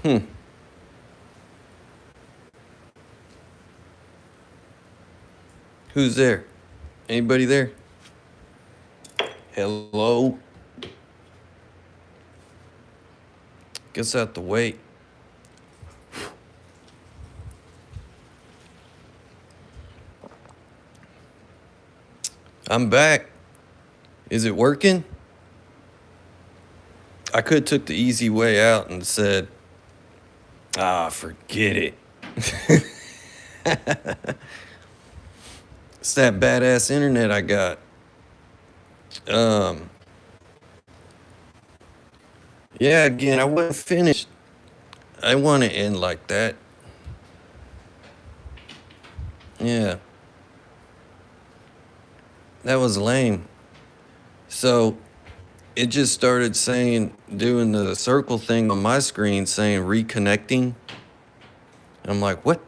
Hmm. Who's there? Anybody there? Hello? Guess I have to wait. I'm back. Is it working? I could have took the easy way out and said, forget it. It's that badass internet I got. Yeah, again, I wasn't finished. I want to end like that. Yeah. That was lame. So it just started doing the circle thing on my screen saying reconnecting. I'm like, what?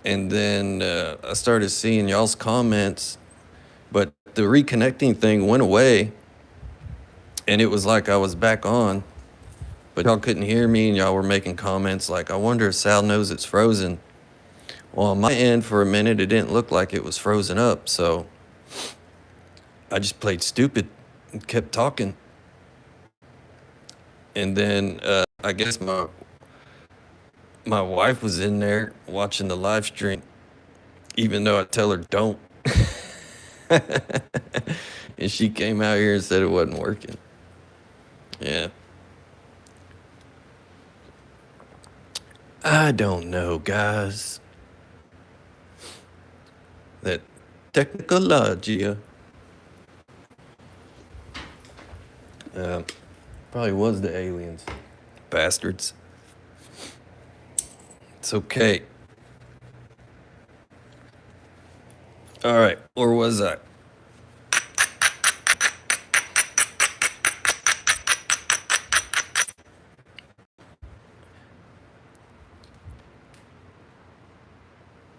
And then I started seeing y'all's comments, but the reconnecting thing went away. And it was like I was back on, but y'all couldn't hear me, and y'all were making comments like, I wonder if Sal knows it's frozen. Well, on my end, for a minute, it didn't look like it was frozen up, so I just played stupid and kept talking. And then I guess my wife was in there watching the live stream, even though I tell her don't. And she came out here and said it wasn't working. Yeah. I don't know, guys. That technologia. Probably was the aliens. Bastards. It's okay. All right, where was I?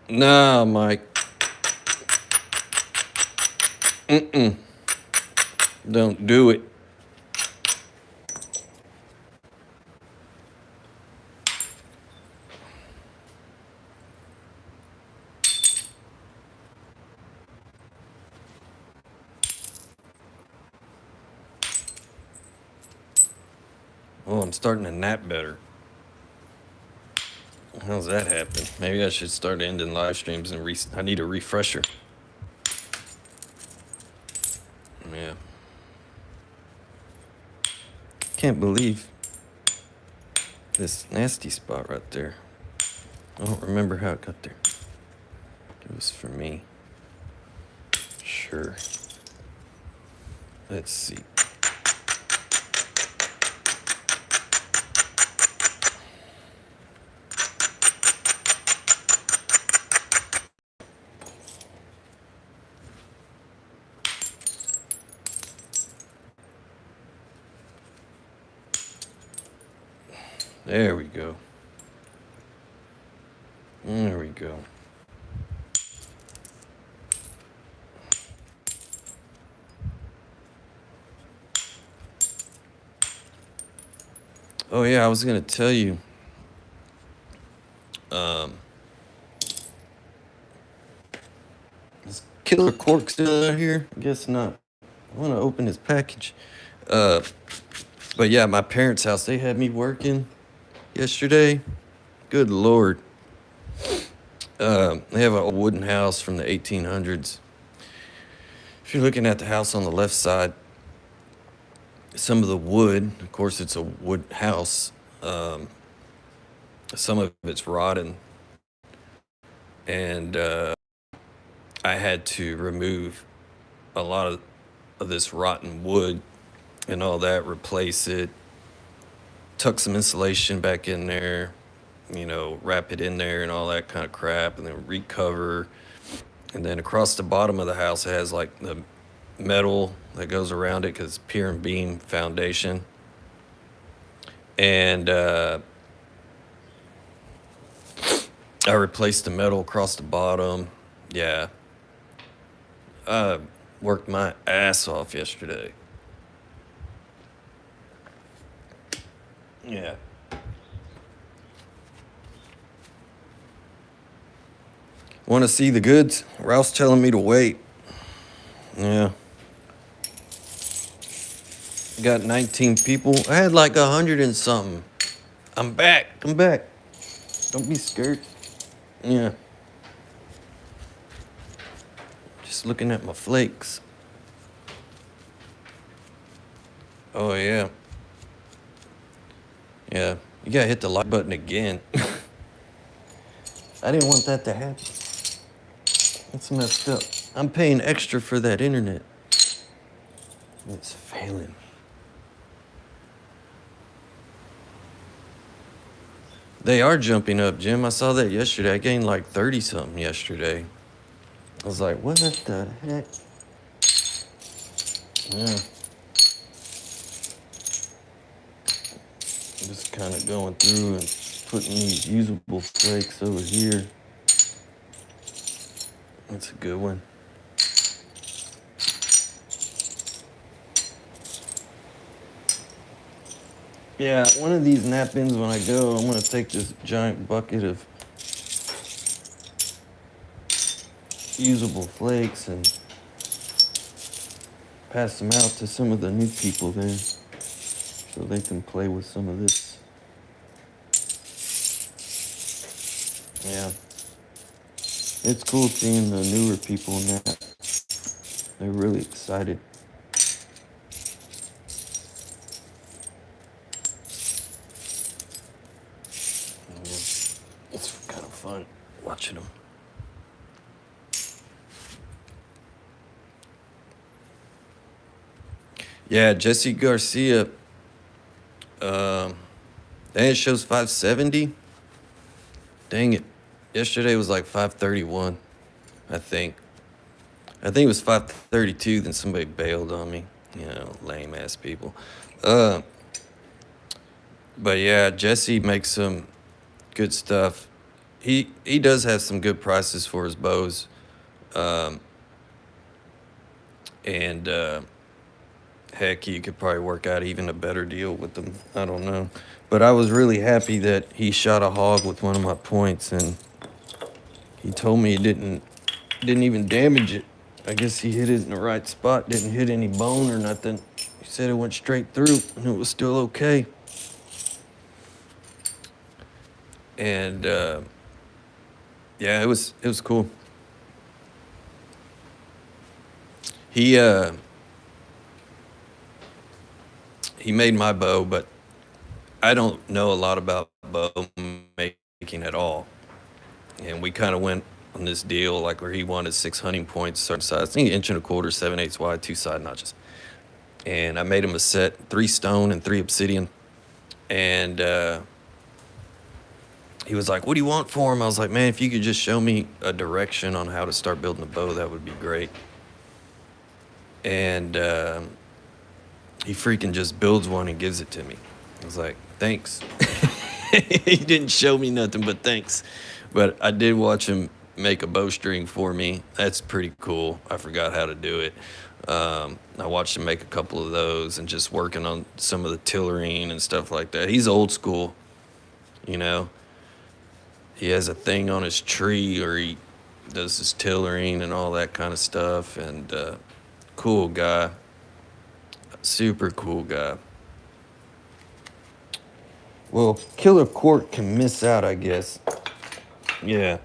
Nah, Mike. Don't do it. Oh, I'm starting to nap better. How's that happen? Maybe I should start ending live streams and I need a refresher. Yeah. Can't believe this nasty spot right there. I don't remember how it got there. It was for me. Sure. Let's see. There we go. There we go. Oh yeah, I was gonna tell you. Is Killer Cork still out here? I guess not. I want to open his package. But yeah, my parents' house, they had me working yesterday. Good Lord. They have a wooden house from the 1800s. If you're looking at the house on the left side, some of the wood, of course, it's a wood house. Some of it's rotten. And I had to remove a lot of this rotten wood and all that, replace it, tuck some insulation back in there, wrap it in there and all that kind of crap, and then recover. And then across the bottom of the house, it has like the metal that goes around it because pier and beam foundation. And I replaced the metal across the bottom. Yeah. I worked my ass off yesterday. Yeah. Want to see the goods? Ralph's telling me to wait. Yeah. Got 19 people. I had like 100 and something. I'm back. I'm back. Don't be scared. Yeah. Just looking at my flakes. Oh, yeah. Yeah. You gotta hit the like button again. I didn't want that to happen. It's messed up. I'm paying extra for that internet. It's failing. They are jumping up, Jim. I saw that yesterday. I gained like 30 something yesterday. I was like, what the heck? Yeah. Just kind of going through and putting these usable flakes over here. That's a good one. Yeah, one of these nap-ins when I go, I'm going to take this giant bucket of usable flakes and pass them out to some of the new people there so they can play with some of this. Yeah. It's cool seeing the newer people nap. They're really excited. It's kind of fun watching them. Yeah, Jesse Garcia. It shows 570. Dang it. Yesterday was like 531, I think. I think it was 532, then somebody bailed on me. You know, lame ass people. But yeah, Jesse makes some good stuff. He does have some good prices for his bows. Heck, you could probably work out even a better deal with them. I don't know. But I was really happy that he shot a hog with one of my points, and he told me he didn't even damage it. I guess he hit it in the right spot, didn't hit any bone or nothing. He said it went straight through and it was still okay. And yeah, it was cool. He made my bow, but I don't know a lot about bow making at all. And we kind of went on this deal like where he wanted 6 hunting points, certain size, I think 1 1/4 inch, 7/8 wide, 2 side notches. And I made him a set, 3 stone and 3 obsidian. And he was like, what do you want for him? I was like, man, if you could just show me a direction on how to start building a bow, that would be great. And he freaking just builds one and gives it to me. I was like, thanks. He didn't show me nothing but thanks. But I did watch him make a bowstring for me. That's pretty cool. I forgot how to do it. I watched him make a couple of those and just working on some of the tillering and stuff like that. He's old school, you know. He has a thing on his tree or he does his tillering and all that kind of stuff. And cool guy. Super cool guy. Well, Killer Court can miss out, I guess. Yeah.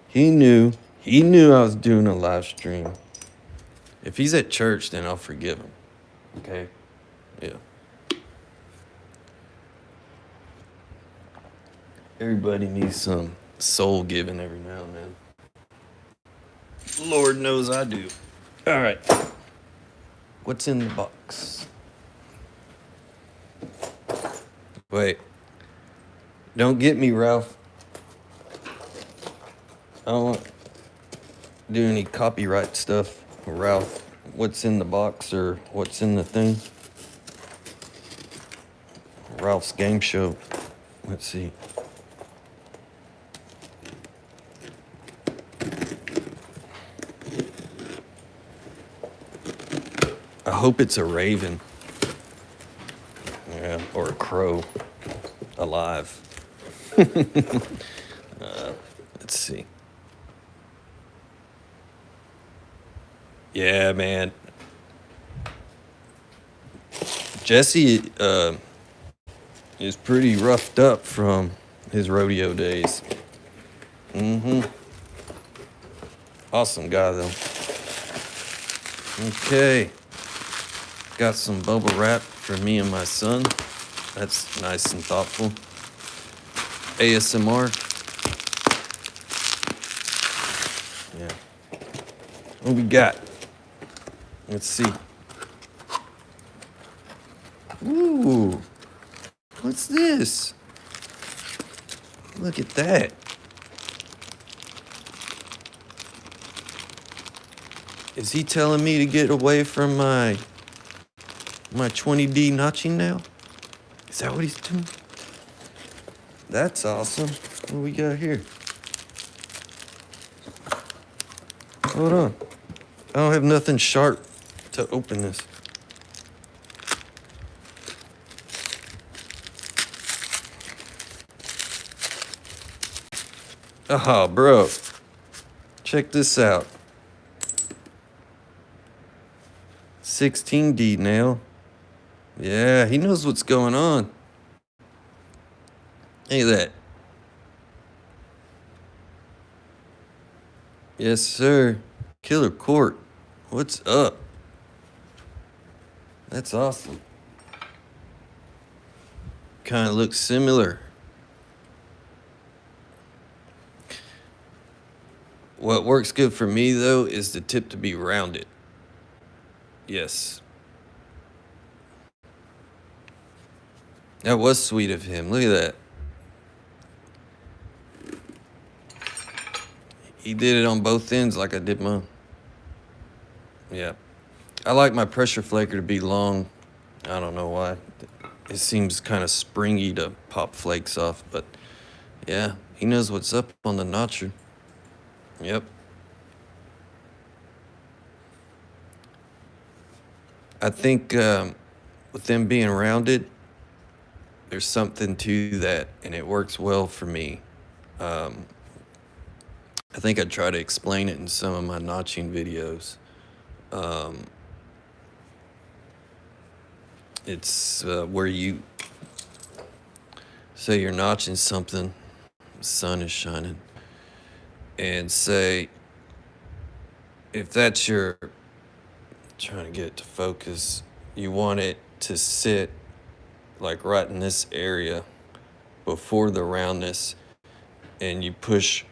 He knew I was doing a live stream. If he's at church, then I'll forgive him. Okay? Yeah. Everybody needs some soul giving every now and then. Lord knows I do. All right. What's in the box? Wait. Don't get me, Ralph. I don't want to do any copyright stuff. Ralph, what's in the box or what's in the thing? Ralph's game show. Let's see. I hope it's a raven. Yeah, or a crow. Alive. Let's Let's see. Yeah, man. Jesse is pretty roughed up from his rodeo days. Awesome guy, though. Okay. Got some bubble wrap for me and my son. That's nice and thoughtful. ASMR. Yeah. What we got? Let's see. Ooh. What's this? Look at that. Is he telling me to get away from my 20D notching now? Is that what he's doing? That's awesome. What do we got here? Hold on. I don't have nothing sharp to open this. Oh, bro. Check this out. 16D nail. Yeah, he knows what's going on. Hey, that. Yes, sir. Killer Court. What's up? That's awesome. Kind of looks similar. What works good for me, though, is the tip to be rounded. Yes. That was sweet of him. Look at that. He did it on both ends like I did mine. Yeah. I like my pressure flaker to be long. I don't know why. It seems kind of springy to pop flakes off, but yeah, he knows what's up on the notcher. Yep. I think with them being rounded, there's something to that, and it works well for me. I think I try to explain it in some of my notching videos. It's where you say you're notching something, the sun is shining, and say, if that's your, trying to get it to focus, you want it to sit like right in this area before the roundness, and you push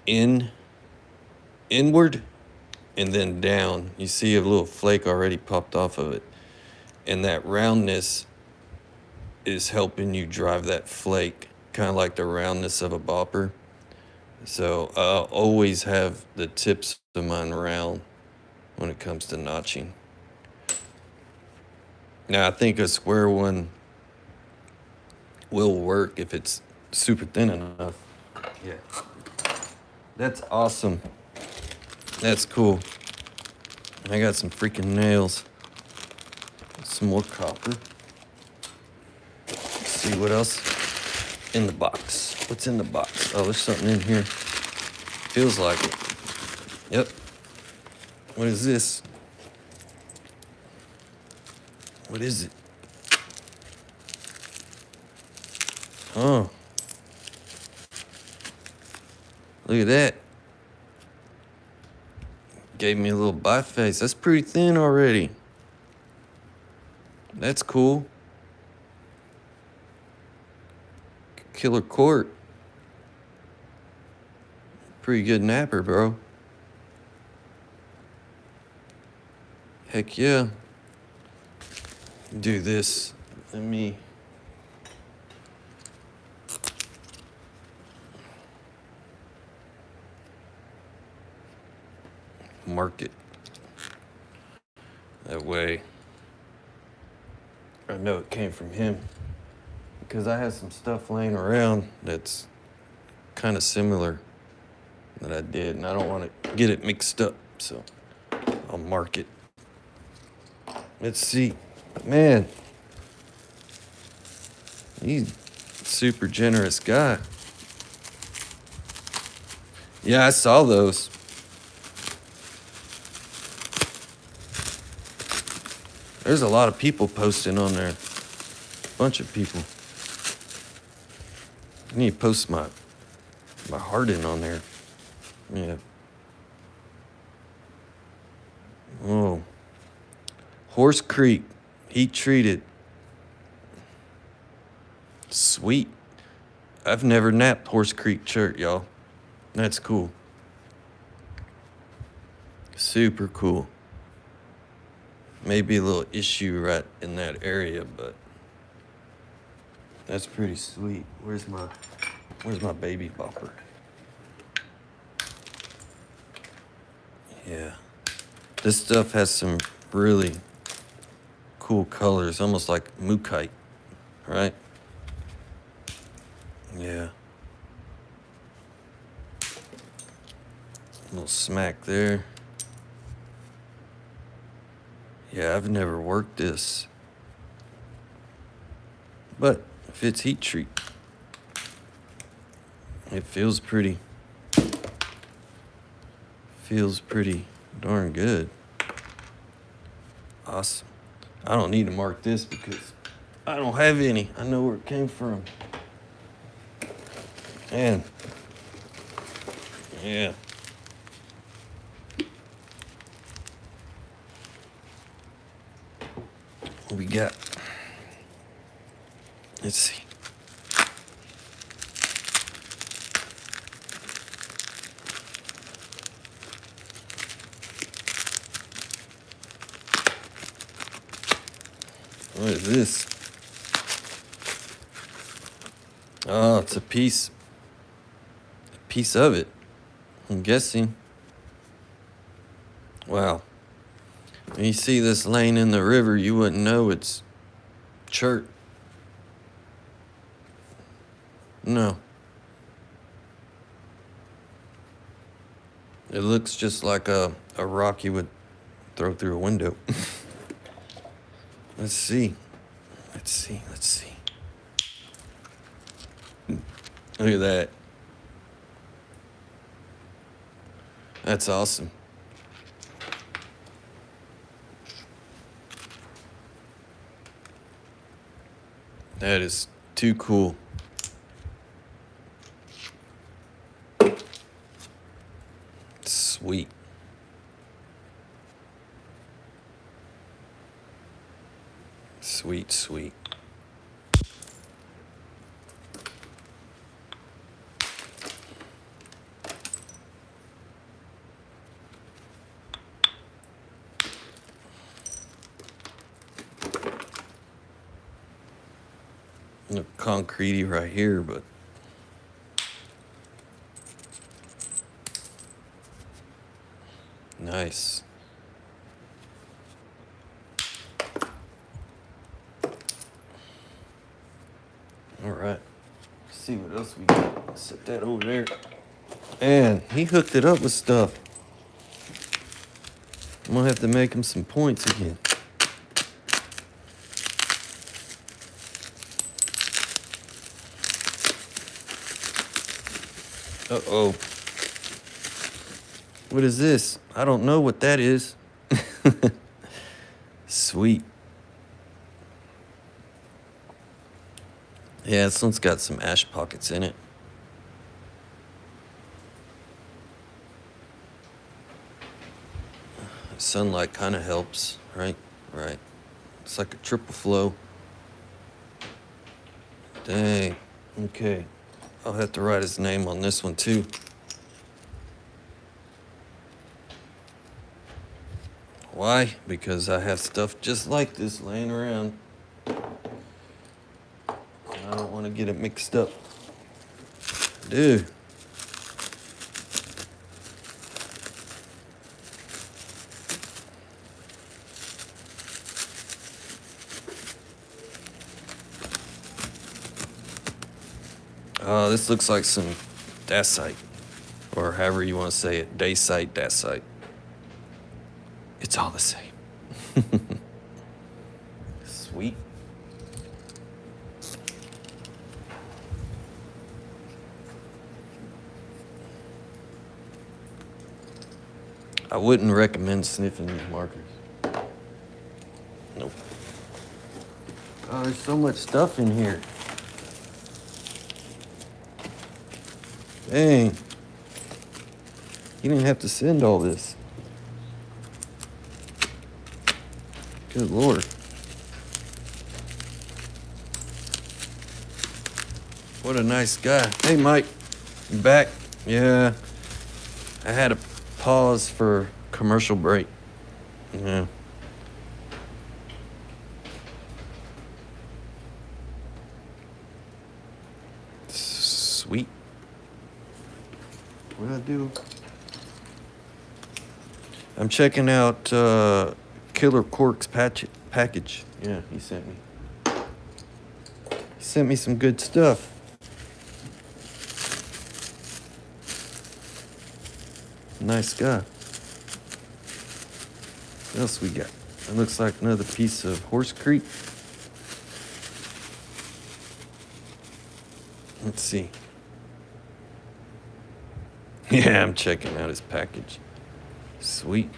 inward and then down. You see a little flake already popped off of it, and that roundness is helping you drive that flake, kind of like the roundness of a bopper. So I'll always have the tips of mine round when it comes to notching. Now, I think a square one will work if it's super thin enough. Yeah. That's awesome. That's cool. I got some freaking nails. Some more copper. Let's see what else in the box. What's in the box? Oh, there's something in here. Feels like it. Yep. What is this? What is it? Oh. Look at that. Gave me a little biface. That's pretty thin already. That's cool. Killer Court. Pretty good napper, bro. Heck yeah. Do this. Let me mark it. That way I know it came from him, because I have some stuff laying around that's kind of similar that I did, and I don't want to get it mixed up, so I'll mark it. Let's see. Man, he's super generous guy. Yeah, I saw those. There's a lot of people posting on there. Bunch of people. I need to post my heart in on there. Yeah. Oh. Horse Creek, heat treated. Sweet. I've never napped Horse Creek chert, y'all. That's cool. Super cool. Maybe a little issue right in that area, but that's pretty sweet. Where's my baby bopper? Yeah. This stuff has some really cool colors, almost like mookaite, right? Yeah. A little smack there. Yeah, I've never worked this. But if it's heat treat, it feels pretty darn good. Awesome. I don't need to mark this because I don't have any. I know where it came from. And yeah. What we got? Let's see. What is this? Oh, it's a piece of it, I'm guessing. Wow. When you see this laying in the river, you wouldn't know it's chert. No. It looks just like a rock you would throw through a window. Let's see. Look at that. That's awesome. That is too cool. Sweet. Sweet. Look concretey right here, but nice. All right. Let's see what else we got. Set that over there. And he hooked it up with stuff. I'm gonna have to make him some points again. Uh-oh. What is this? I don't know what that is. Sweet. Yeah, this one's got some ash pockets in it. Sunlight kind of helps, right? Right. It's like a triple flow. Dang. Okay. I'll have to write his name on this one too. Why? Because I have stuff just like this laying around. I don't want to get it mixed up. Dude. This looks like some dacite, or however you want to say it, dacite, dacite. It's all the same. Sweet. I wouldn't recommend sniffing these markers. Nope. Oh, there's so much stuff in here. Dang. You didn't have to send all this. Good Lord. What a nice guy. Hey, Mike. You back? Yeah. I had a pause for commercial break. Yeah. Sweet. What did I do? I'm checking out Killer Cork's package. Yeah, he sent me. He sent me some good stuff. Nice guy. What else we got? It looks like another piece of Horse Creek. Let's see. Yeah, I'm checking out his package. Sweet.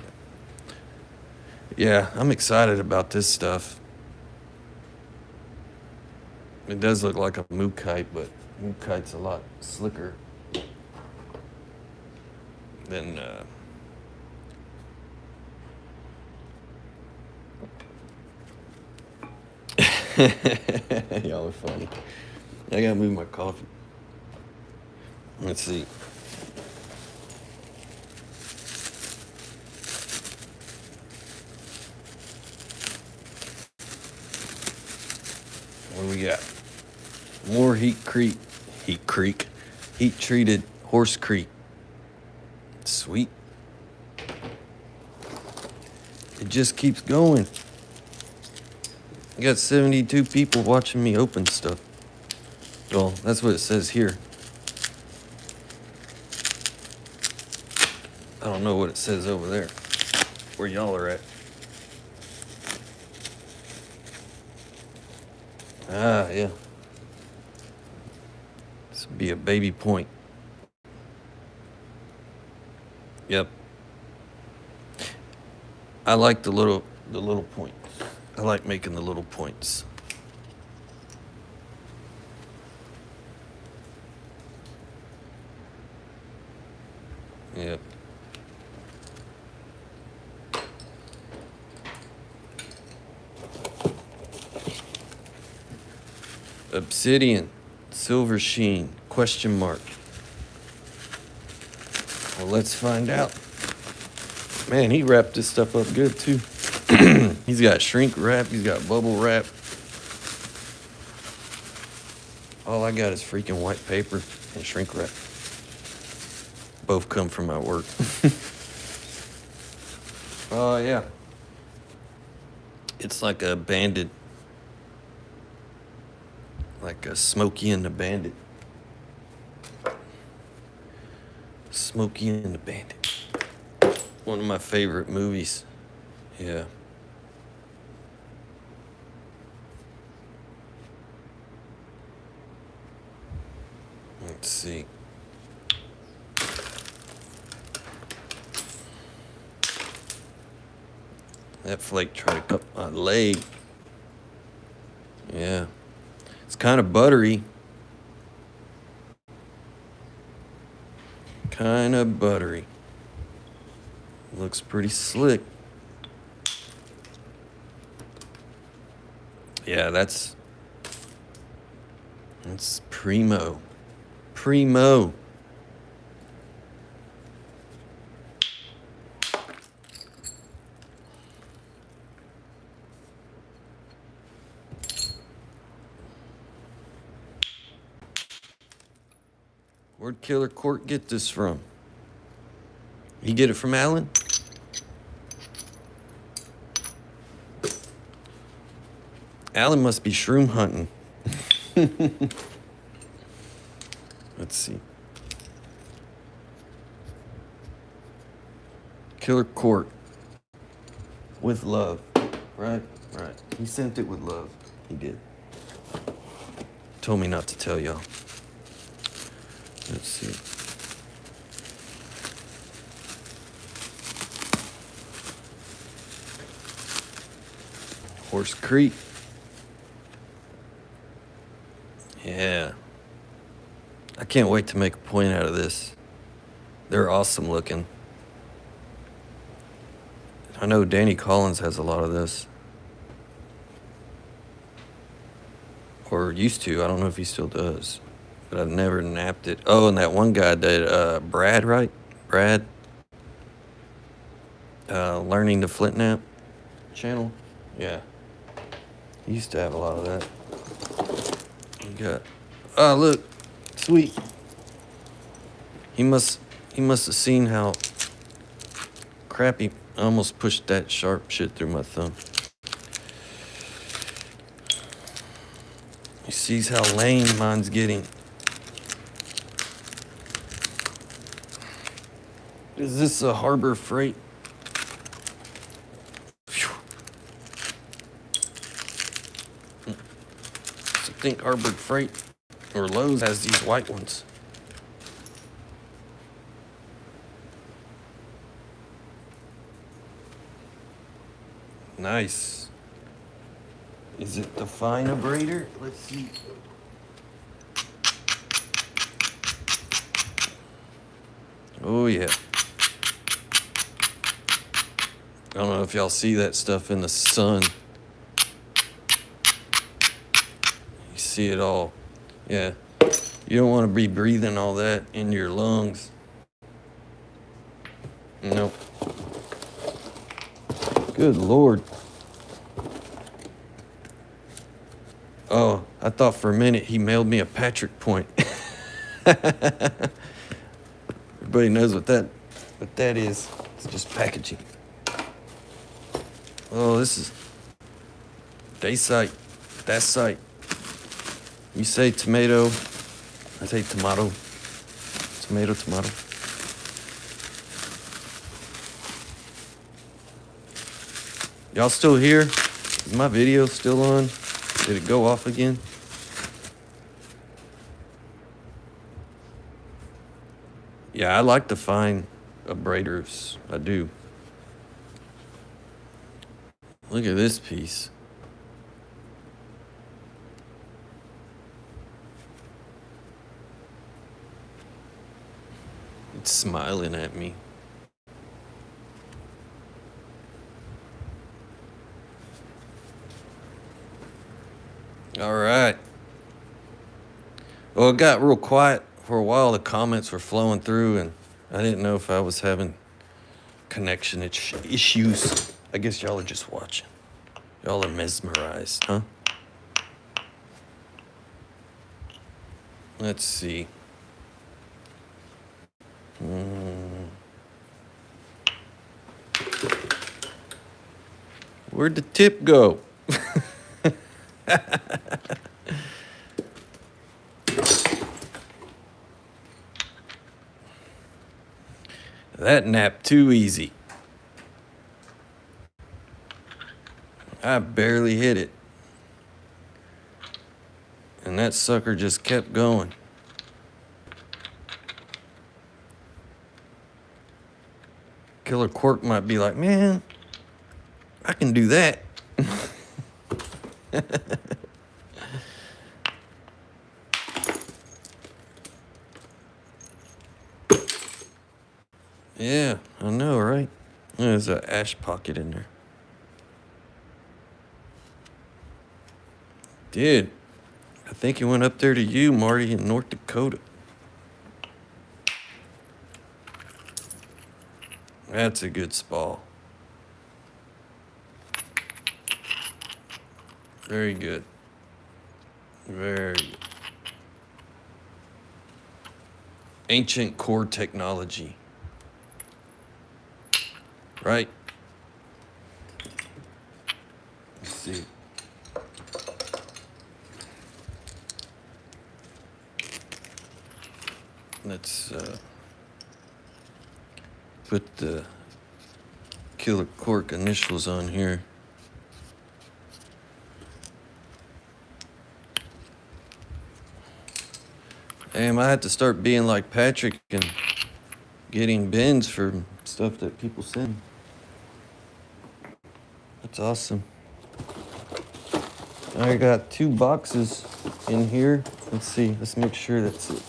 Yeah, I'm excited about this stuff. It does look like a mook kite, but mook kite's a lot slicker than y'all are funny. I gotta move my coffee. Let's see. What do we got? More heat treated Horse Creek. Sweet. It just keeps going. I got 72 people watching me open stuff. Well, that's what it says here. I don't know what it says over there, where y'all are at. Ah, yeah. This would be a baby point. Yep. I like the little points. I like making the little points. Yep. Obsidian, silver sheen, question mark. Well, let's find out. Man, he wrapped this stuff up good too. He's got shrink wrap, he's got bubble wrap. All I got is freaking white paper and shrink wrap. Both come from my work. Oh, yeah. It's like a banded. Like a Smokey and the Bandit. Smokey and the Bandit. One of my favorite movies. Yeah. Let's see. That flake tried to cut my leg. Yeah. It's kind of buttery. Kind of buttery. Looks pretty slick. Yeah, that's primo. Primo. Where'd Killer Court get this from? You get it from Alan? Alan must be shroom hunting. Let's see. Killer Court. With love. Right? Right. He sent it with love. He did. Told me not to tell y'all. Let's see. Horse Creek. Yeah. I can't wait to make a point out of this. They're awesome looking. I know Danny Collins has a lot of this. Or used to. I don't know if he still does. But I've never napped it. Oh, and that one guy did, Brad, right? Brad. Learning the Flintknap channel. Yeah. He used to have a lot of that. You got... Oh, look. Sweet. He must have seen how crappy... I almost pushed that sharp shit through my thumb. He sees how lame mine's getting. Is this a Harbor Freight? Phew. I think Harbor Freight or Lowe's has these white ones. Nice. Is it the fine abrader? Let's see. Oh, yeah. I don't know if y'all see that stuff in the sun. You see it all. Yeah. You don't want to be breathing all that in your lungs. Nope. Good Lord. Oh, I thought for a minute he mailed me a Patrick point. Everybody knows what that is. It's just packaging. Oh, this is day sight. That sight. You say tomato, I say tomato. Tomato, tomato. Y'all still here? Is my video still on? Did it go off again? Yeah, I like to find abraders. I do. Look at this piece. It's smiling at me. All right. Well, it got real quiet for a while. The comments were flowing through, and I didn't know if I was having connection issues. I guess y'all are just watching. Y'all are mesmerized, huh? Let's see. Where'd the tip go? That napped too easy. I barely hit it. And that sucker just kept going. Killer Quark might be like, man, I can do that. Yeah, I know, right? There's an ash pocket in there. Dude, I think he went up there to you, Marty, in North Dakota. That's a good spall. Very good. Very good. Ancient core technology. Right? Let's see. Let's put the Killer Quark initials on here. Damn, I had to start being like Patrick and getting bins for stuff that people send. That's awesome. I got 2 boxes in here. Let's see. Let's make sure that's it.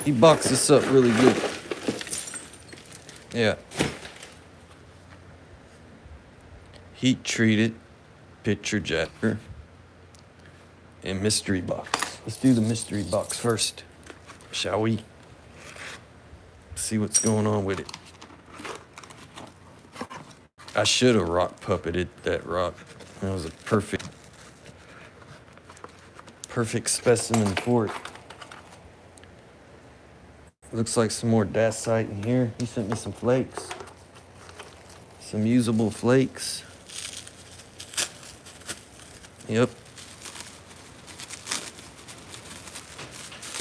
He boxed this up really good. Yeah. Heat treated, picture jacker, and mystery box. Let's do the mystery box first, shall we? See what's going on with it. I should have rock puppeted that rock. That was a perfect specimen for it. Looks like some more dacite in here. He sent me some flakes. Some usable flakes. Yep.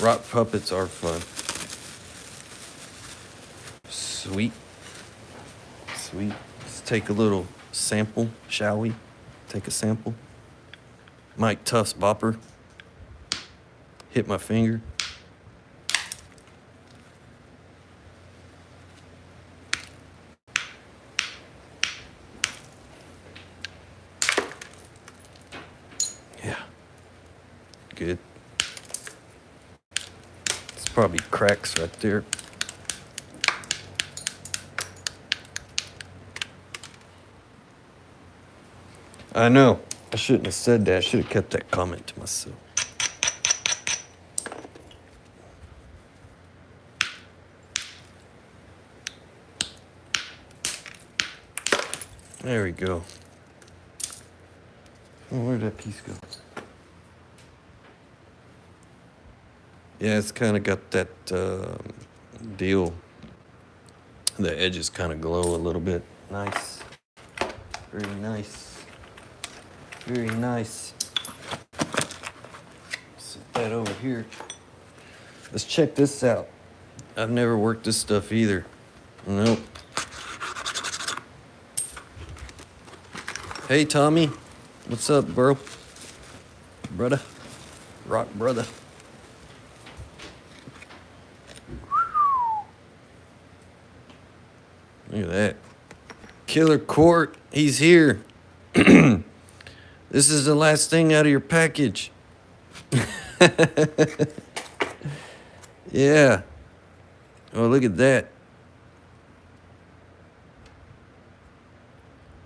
Rock puppets are fun. Sweet. Sweet. Let's take a little sample, shall we? Take a sample. Mike Tuff's bopper. Hit my finger. Yeah. Good. It's probably cracks right there. I know. I shouldn't have said that. I should have kept that comment to myself. There we go. Oh, where'd that piece go? Yeah, it's kind of got that deal. The edges kind of glow a little bit. Nice. Very nice. Very nice. Set that over here. Let's check this out. I've never worked this stuff either. Nope. Hey, Tommy. What's up, bro? Brother. Rock brother. Look at that. Killer Court. He's here. This is the last thing out of your package. Yeah. Oh, look at that.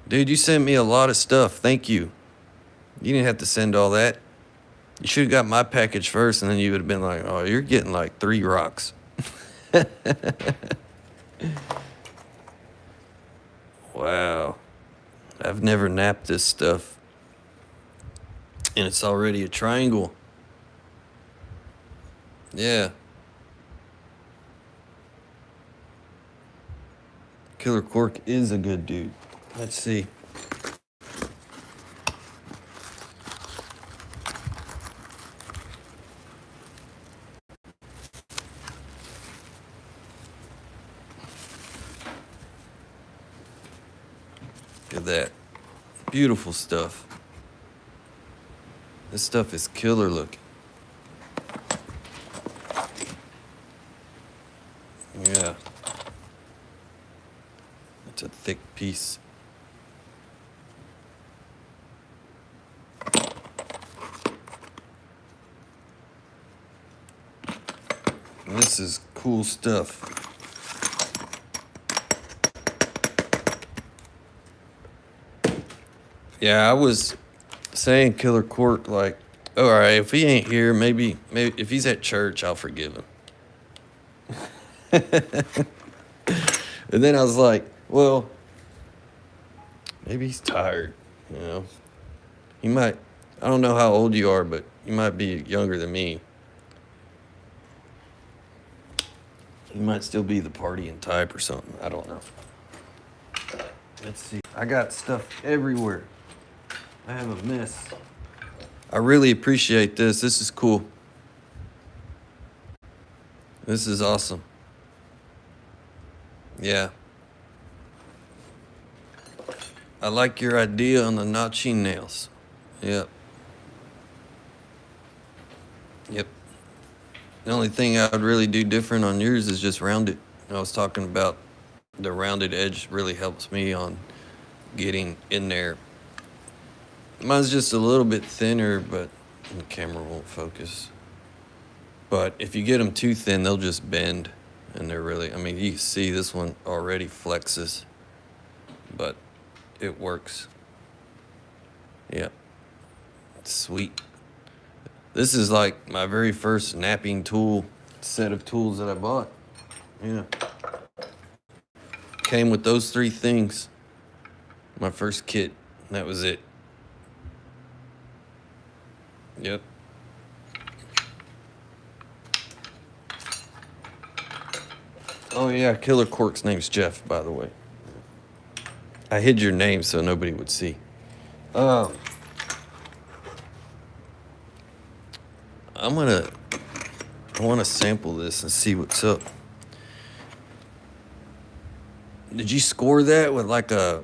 Dude, you sent me a lot of stuff. Thank you. You didn't have to send all that. You should have got my package first, and then you would have been like, oh, you're getting like 3 rocks. Wow. I've never napped this stuff. And it's already a triangle. Yeah. Killer Cork is a good dude. Let's see. Look at that. Beautiful stuff. This stuff is killer looking. Yeah. It's a thick piece. This is cool stuff. Yeah, I was saying Killer Court, like, all right, if he ain't here, maybe if he's at church, I'll forgive him. And then I was like, well, maybe he's tired, you know. He might, I don't know how old you are, but you might be younger than me. He might still be the partying type or something. I don't know. Let's see. I got stuff everywhere. I have a mess. I really appreciate this. This is cool. This is awesome. Yeah. I like your idea on the notching nails. Yep. Yep. The only thing I would really do different on yours is just round it. I was talking about the rounded edge really helps me on getting in there. Mine's just a little bit thinner, but the camera won't focus. But if you get them too thin, they'll just bend. And they're really, I mean, you can see this one already flexes, but it works. Yeah, sweet. This is like my very first knapping tool set of tools that I bought. Yeah. Came with those 3 things. My first kit. That was it. Yep. Oh yeah, Killer Cork's name's Jeff, by the way. I hid your name so nobody would see. I want to sample this and see what's up. Did you score that with like a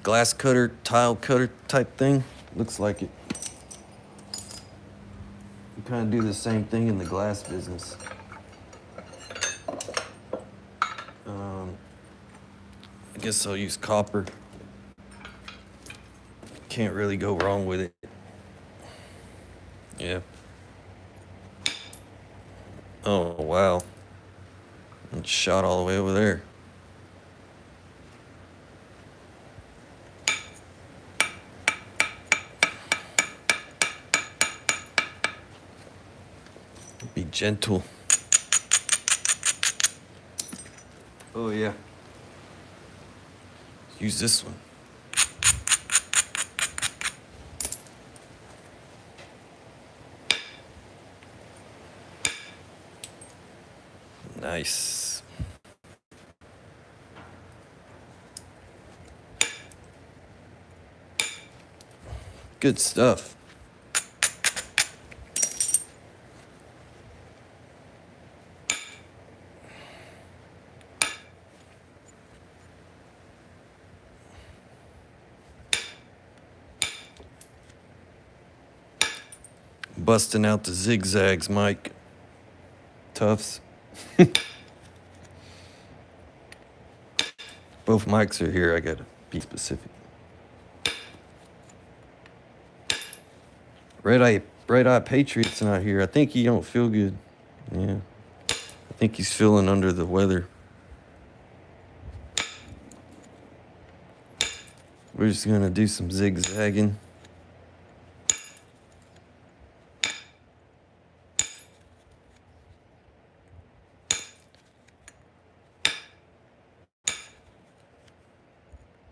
glass cutter, tile cutter type thing? Looks like it. You kind of do the same thing in the glass business. I guess I'll use copper. Can't really go wrong with it. Yeah. Oh, wow. It's shot all the way over there. Be gentle. Oh, yeah. Use this one. Nice. Good stuff. Busting out the zigzags, Mike. Tufts. Both mics are here. I gotta be specific. Red Eye Patriot's not here. I think he don't feel good. Yeah. I think he's feeling under the weather. We're just gonna do some zigzagging.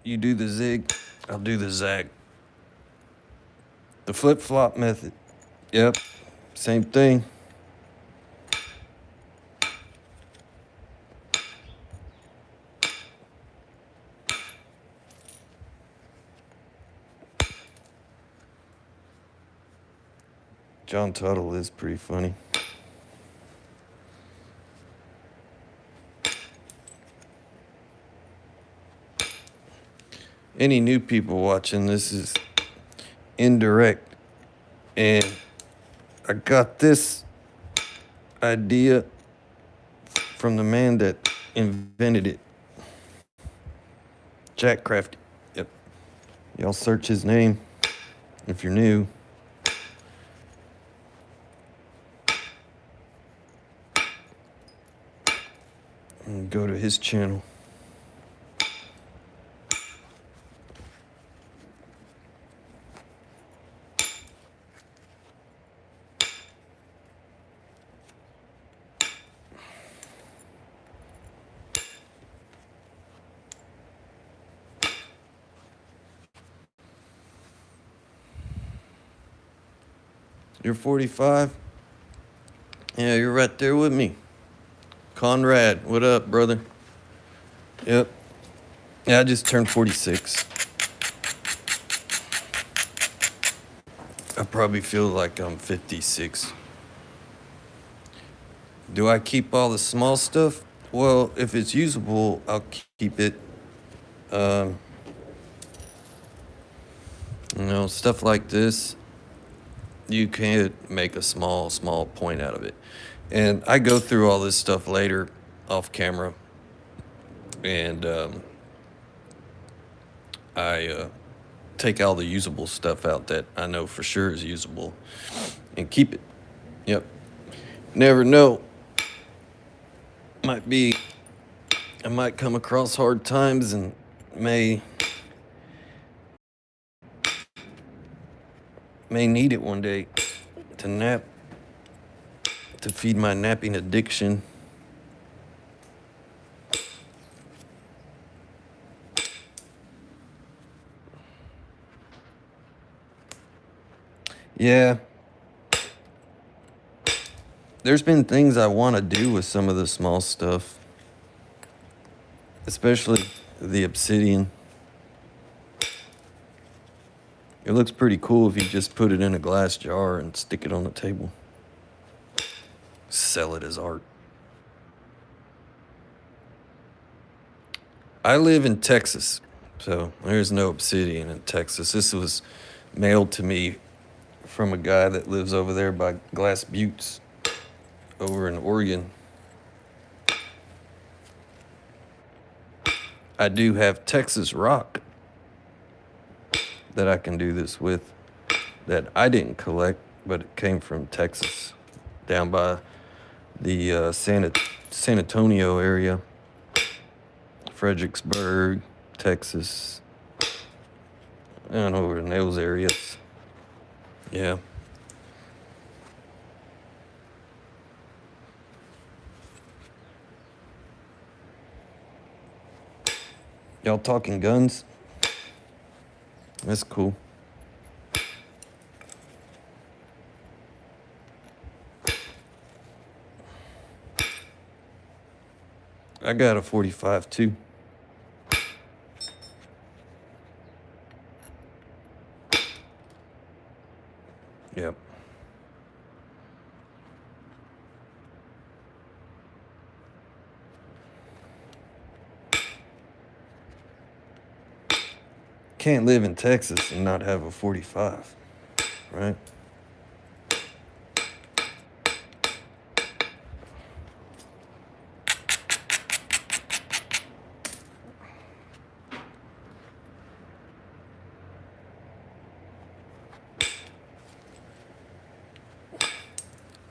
You do the zig, I'll do the zag. The flip-flop method. Yep, same thing. John Tuttle is pretty funny. Any new people watching, this is Indirect. And I got this idea from the man that invented it. Jack Crafty. Yep. Y'all search his name if you're new. And go to his channel. You're 45? Yeah, you're right there with me. Conrad, what up, brother? Yep. Yeah, I just turned 46. I probably feel like I'm 56. Do I keep all the small stuff? Well, if it's usable, I'll keep it. Stuff like this, you can make a small point out of it. And I go through all this stuff later off camera And I take all the usable stuff out that I know for sure is usable and keep it. Yep. Never know. I might come across hard times and may need it one day to nap, to feed my napping addiction. Yeah. There's been things I want to do with some of the small stuff, especially the obsidian. It looks pretty cool if you just put it in a glass jar and stick it on the table. Sell it as art. I live in Texas, so there's no obsidian in Texas. This was mailed to me from a guy that lives over there by Glass Buttes over in Oregon. I do have Texas rock that I can do this with that I didn't collect, but it came from Texas, down by the San Antonio area, Fredericksburg, Texas, I don't know, in those areas. Yeah. Y'all talking guns? That's cool. I got a 45 too. Yep. Can't live in Texas and not have a 45, right?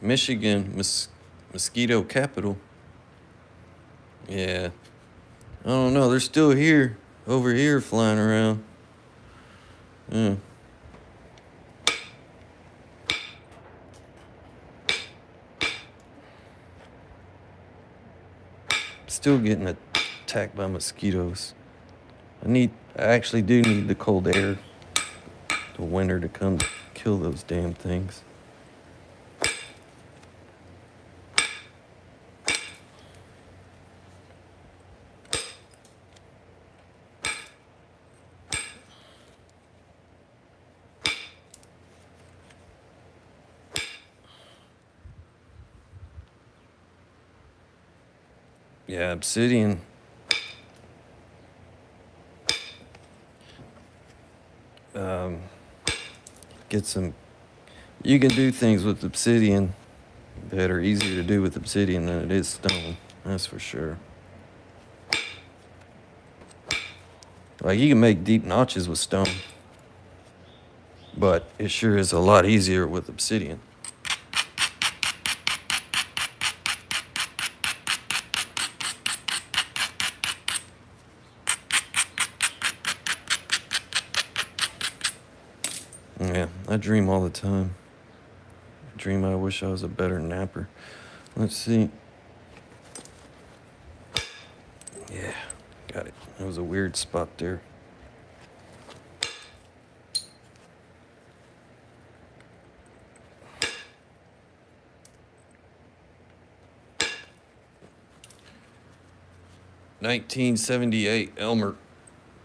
Michigan, mosquito capital. Yeah. I don't know. They're still here, over here, flying around. Yeah. Still getting attacked by mosquitoes. I actually do need the cold air, the winter to come kill those damn things. Yeah, obsidian. You can do things with obsidian that are easier to do with obsidian than it is stone. That's for sure. Like, you can make deep notches with stone, but it sure is a lot easier with obsidian. Yeah, I dream all the time. I wish I was a better napper. Let's see. Yeah, got it. That was a weird spot there. $1978 Elmer.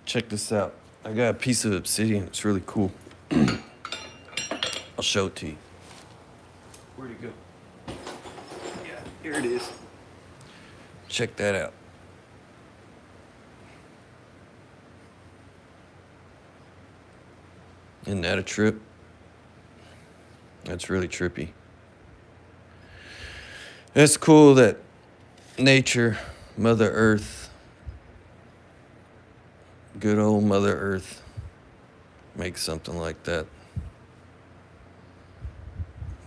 Check this out. I got a piece of obsidian. It's really cool. I'll show it to you. Where'd it go? Yeah, here it is. Check that out. Isn't that a trip? That's really trippy. It's cool that nature, Mother Earth, good old Mother Earth makes something like that.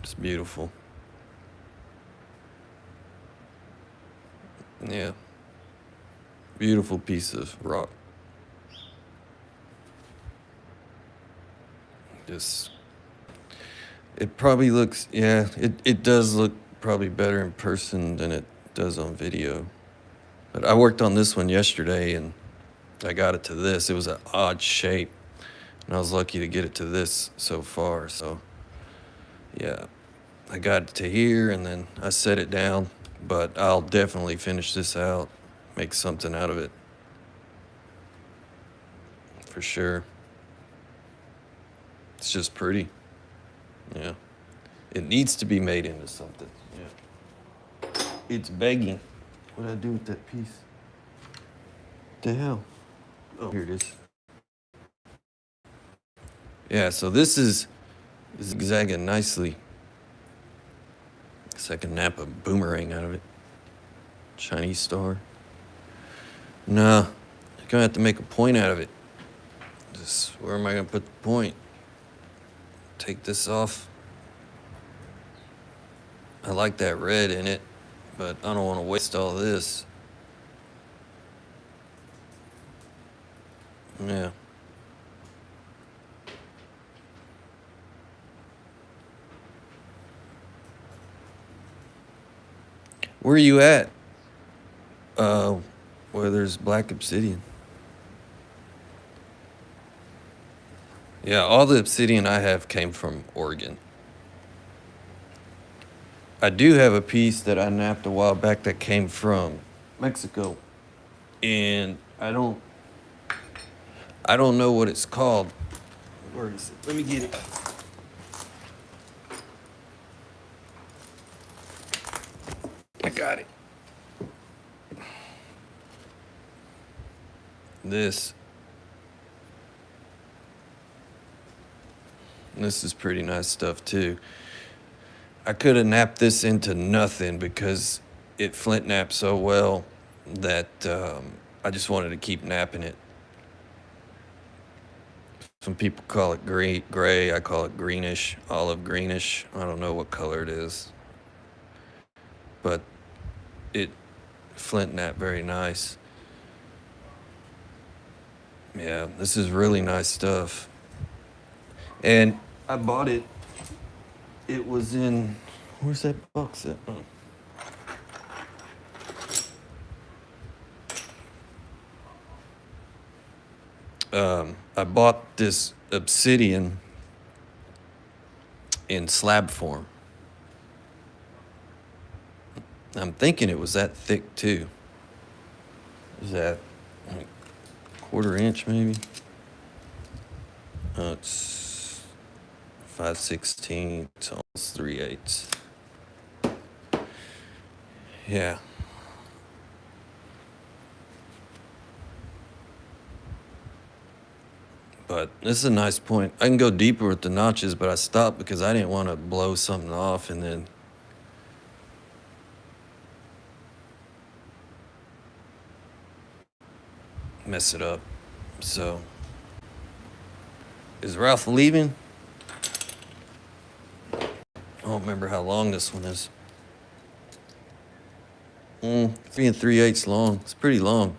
It's beautiful. Yeah. Beautiful piece of rock. Just, it probably looks, yeah, it does look probably better in person than it does on video. But I worked on this one yesterday and I got it to this. It was an odd shape and I was lucky to get it to this so far. So yeah, I got it to here and then I set it down, but I'll definitely finish this out, make something out of it for sure. It's just pretty. Yeah. It needs to be made into something. Yeah. It's begging. What did I do with that piece? The hell? Oh, here it is. Yeah, so this is zigzagging nicely. So I can nap a boomerang out of it. Chinese star. Nah, I'm gonna have to make a point out of it. Just where am I gonna put the point? Take this off. I like that red in it, but I don't want to waste all this. Yeah. Where are you at? Where there's black obsidian. Yeah, all the obsidian I have came from Oregon. I do have a piece that I napped a while back that came from Mexico. And I don't know what it's called. Where is it? Let me get it. I got it. This is pretty nice stuff too. I could have napped this into nothing because it flint napped so well that I just wanted to keep napping it. Some people call it gray. I call it greenish, olive greenish. I don't know what color it is. But it flint napped very nice. Yeah, this is really nice stuff. And I bought it. It was in, where's that box at? I bought this obsidian in slab form. I'm thinking it was that thick too. Is that like 1/4 inch maybe? It's 5/16, almost 3/8. Yeah. But this is a nice point. I can go deeper with the notches, but I stopped because I didn't want to blow something off and then mess it up. So, is Ralph leaving? I don't remember how long this one is. 3 3/8 long. It's pretty long.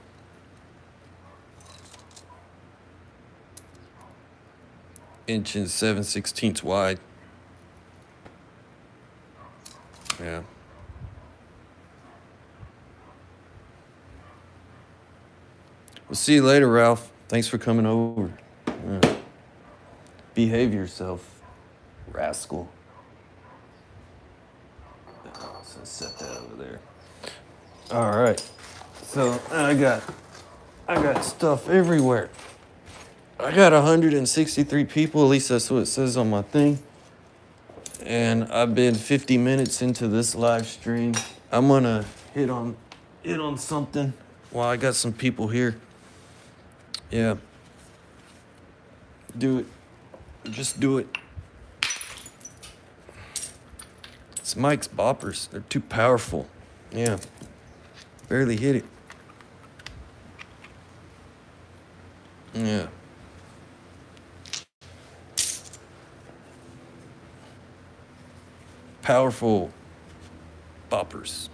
Inch and 7/16 wide. Yeah. We'll see you later, Ralph. Thanks for coming over. Yeah. Behave yourself, rascal. So set that over there. All right. So I got stuff everywhere. I got 163 people, at least that's what it says on my thing. And I've been 50 minutes into this live stream. I'm gonna hit on something while I got some people here. Yeah. Do it. Just do it. It's Mike's boppers. They're too powerful. Yeah. Barely hit it. Yeah. Powerful boppers.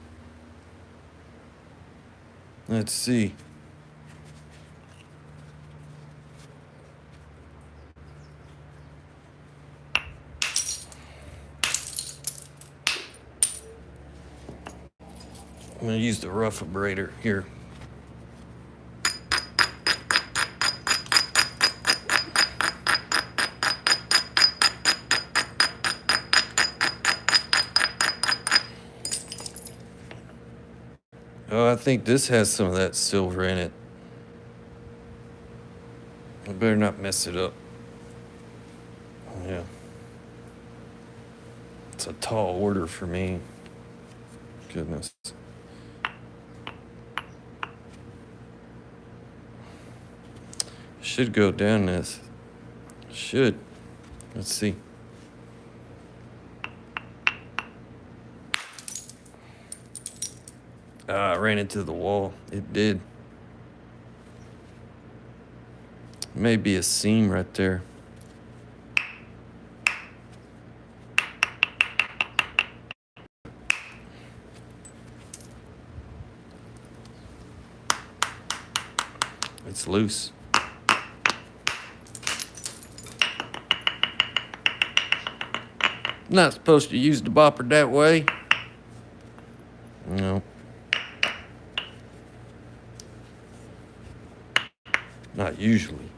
Let's see. I'm going to use the rough abrader here. Oh, I think this has some of that silver in it. I better not mess it up. Yeah. It's a tall order for me. Goodness. Should go down this. Should. Let's see. I ran into the wall. It did. Maybe a seam right there. It's loose. Not supposed to use the bopper that way. No. Not usually.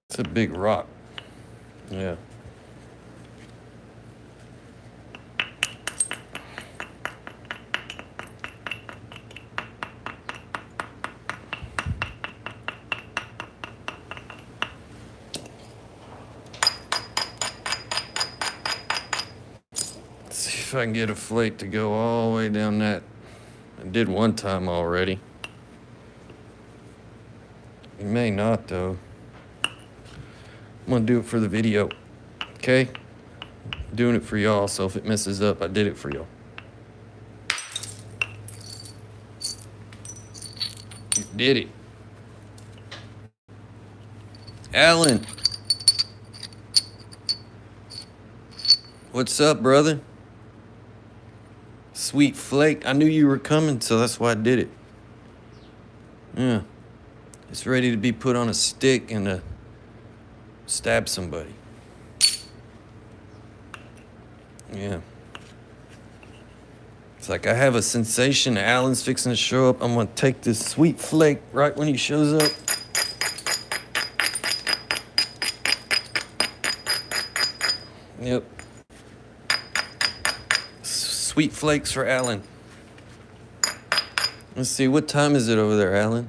It's a big rock. Yeah. See if I can get a flake to go all the way down that. I did one time already. You may not though. I'm gonna do it for the video. Okay? Doing it for y'all, so if it messes up, I did it for y'all. You did it. Alan. What's up, brother? Sweet flake. I knew you were coming, so that's why I did it. Yeah. It's ready to be put on a stick and stab somebody. Yeah. It's like I have a sensation Alan's fixing to show up. I'm going to take this sweet flake right when he shows up. Yep. Sweet flakes for Alan. Let's see, what time is it over there, Alan?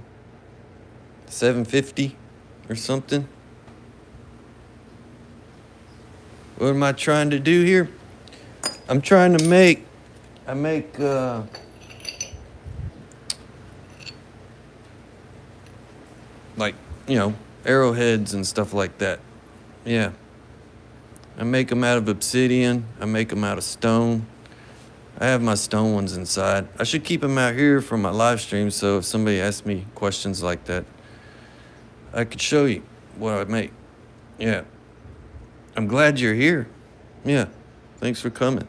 7:50 or something? What am I trying to do here? I'm trying to make, like, you know, arrowheads and stuff like that. Yeah. I make them out of obsidian. I make them out of stone. I have my stone ones inside. I should keep them out here for my live stream, so if somebody asks me questions like that, I could show you what I make. Yeah. I'm glad you're here. Yeah. Thanks for coming.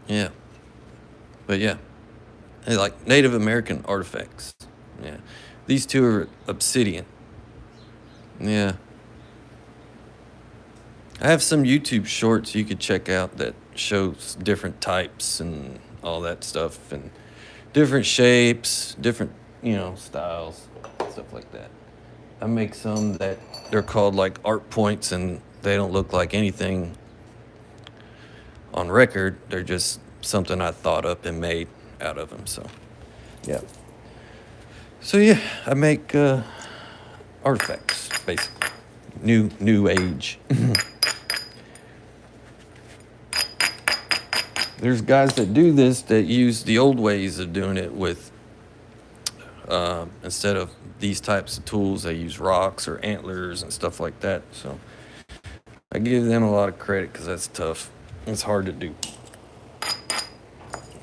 Yeah. But yeah. They like Native American artifacts. Yeah. These two are obsidian. Yeah. I have some YouTube shorts you could check out that shows different types and all that stuff and different shapes, different, you know, styles, stuff like that. I make some that they're called like art points and they don't look like anything on record. They're just something I thought up and made out of them. So, yeah. So yeah, I make artifacts basically. New age. There's guys that do this that use the old ways of doing it with, instead of these types of tools, they use rocks or antlers and stuff like that. So I give them a lot of credit because that's tough. It's hard to do.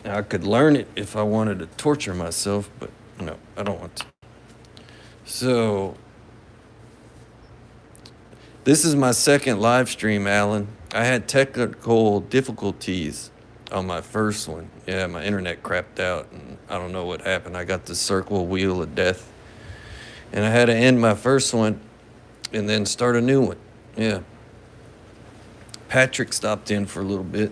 I could learn it if I wanted to torture myself, but no, I don't want to. So, this is my second live stream, Alan. I had technical difficulties on my first one. Yeah, my internet crapped out, and I don't know what happened. I got the circle wheel of death, and I had to end my first one and then start a new one. Yeah. Patrick stopped in for a little bit.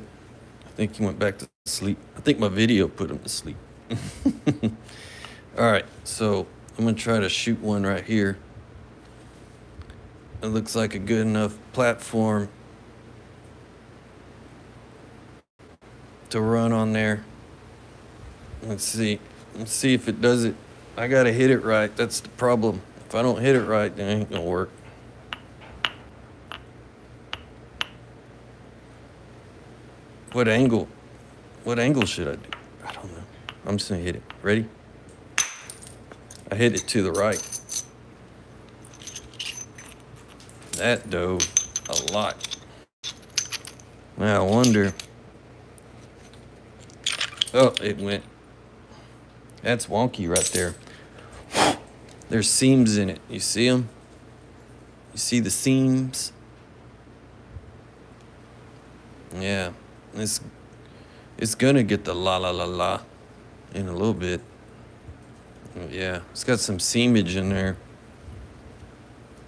I think he went back to sleep. I think my video put him to sleep. All right, so I'm gonna try to shoot one right here. It looks like a good enough platform to run on there. Let's see if it does it. I gotta hit it right. That's the problem. If I don't hit it right, then it ain't gonna work. What angle should I do? I don't know. I'm just gonna hit it. Ready? I hit it to the right. That dove a lot. Now I wonder. Oh, it went. That's wonky right there. There's seams in it. You see them? You see the seams? Yeah. It's gonna get the la la la la in a little bit. Yeah, it's got some seamage in there.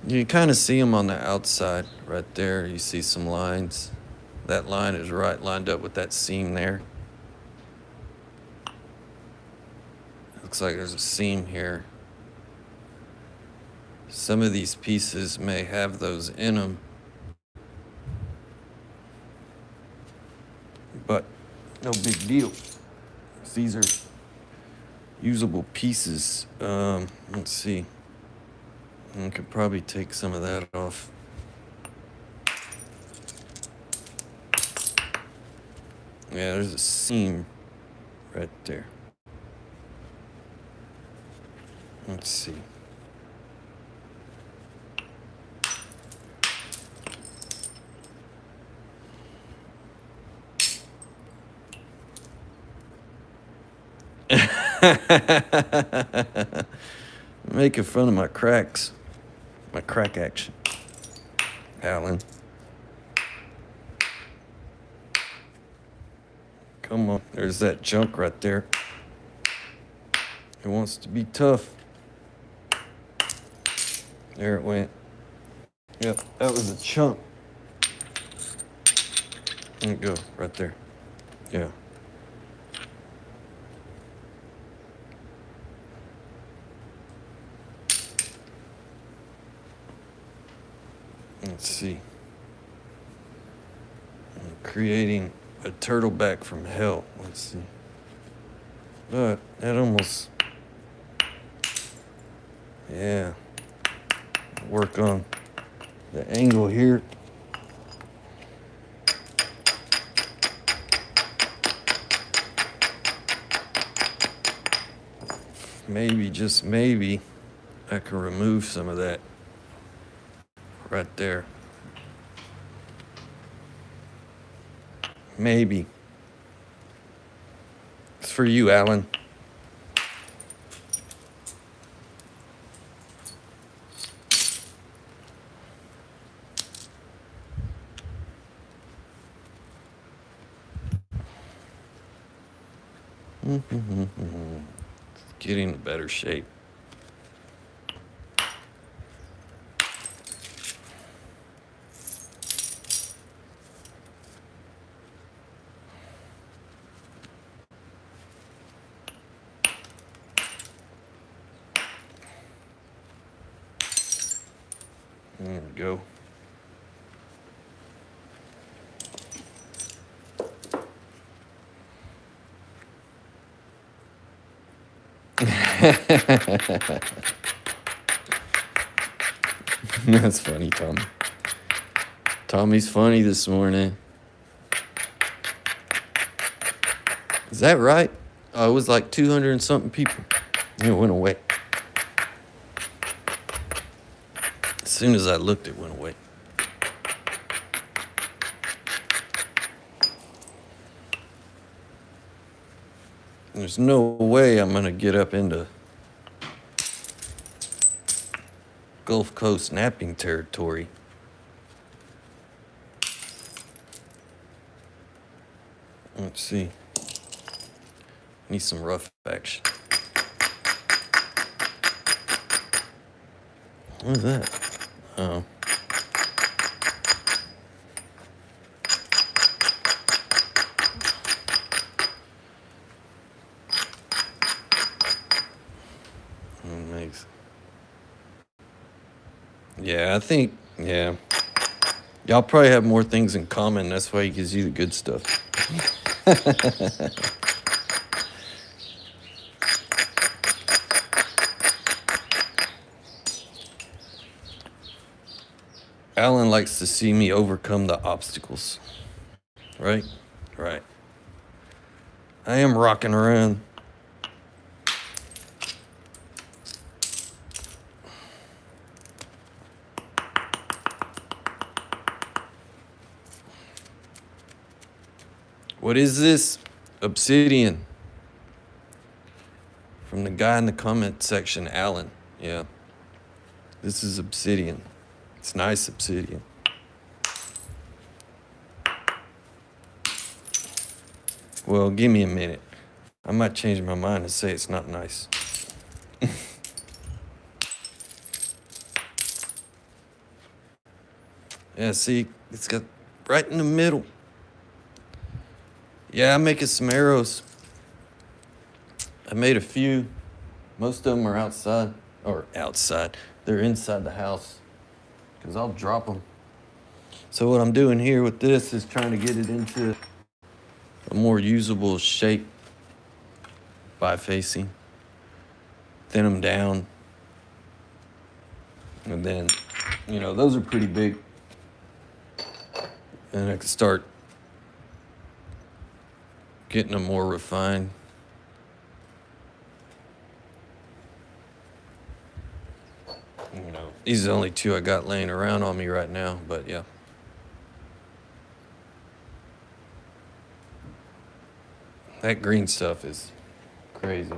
You kind of see them on the outside right there. You see some lines. That line is right lined up with that seam there. Looks like there's a seam here. Some of these pieces may have those in them, but no big deal. These are usable pieces. Let's see. I could probably take some of that off. Yeah, there's a seam right there. Let's see. Making fun of my cracks. My crack action. Alan. Come on. There's that junk right there. It wants to be tough. There it went. Yep, that was a chunk. There it go, right there. Yeah. Let's see. I'm creating a turtleback from hell. Let's see. But that almost... Yeah. Work on the angle here. Maybe, just maybe, I can remove some of that right there. Maybe. It's for you, Alan. Getting in better shape. There we go. That's funny, Tommy. Tommy's funny this morning. Is that right? Oh, it was like 200 and something people. It went away. As soon as I looked, it went away. There's no way I'm gonna get up into Gulf Coast napping territory. Let's see. Need some rough action. What is that? Oh. Nice. Yeah, I think, yeah. Y'all probably have more things in common. That's why he gives you the good stuff. Alan likes to see me overcome the obstacles. Right? Right. I am rocking around. What is this? Obsidian. From the guy in the comment section, Alan. Yeah. This is obsidian. It's nice obsidian. Well, give me a minute. I might change my mind and say it's not nice. Yeah, see, it's got right in the middle. Yeah, I'm making some arrows. I made a few. Most of them are outside. They're inside the house because I'll drop them. So what I'm doing here with this is trying to get it into a more usable shape by facing. Thin them down. And then, those are pretty big. And I can start getting them more refined. These are the only two I got laying around on me right now, but yeah. That green stuff is crazy.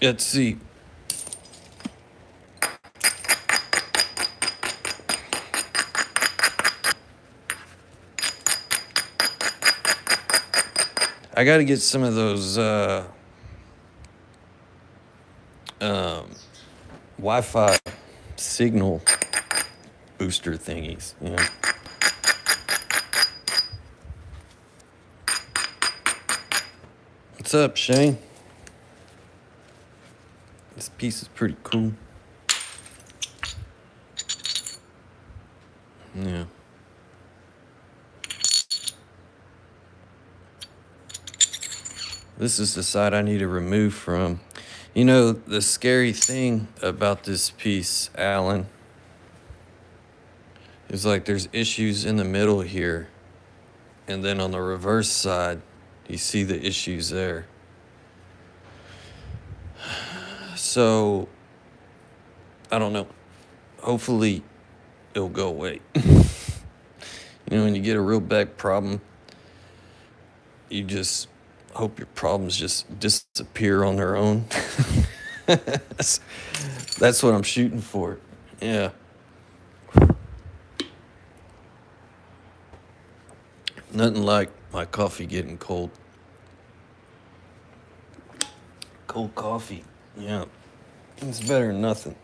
Let's see. I got to get some of those Wi-Fi signal booster thingies, What's up, Shane? This piece is pretty cool. Yeah. This is the side I need to remove from. The scary thing about this piece, Alan, is like there's issues in the middle here. And then on the reverse side, you see the issues there. So, I don't know. Hopefully, it'll go away. When you get a real bad problem, you just hope your problems just disappear on their own. That's what I'm shooting for. Yeah. Nothing like my coffee getting cold. Cold coffee. Yeah. It's better than nothing.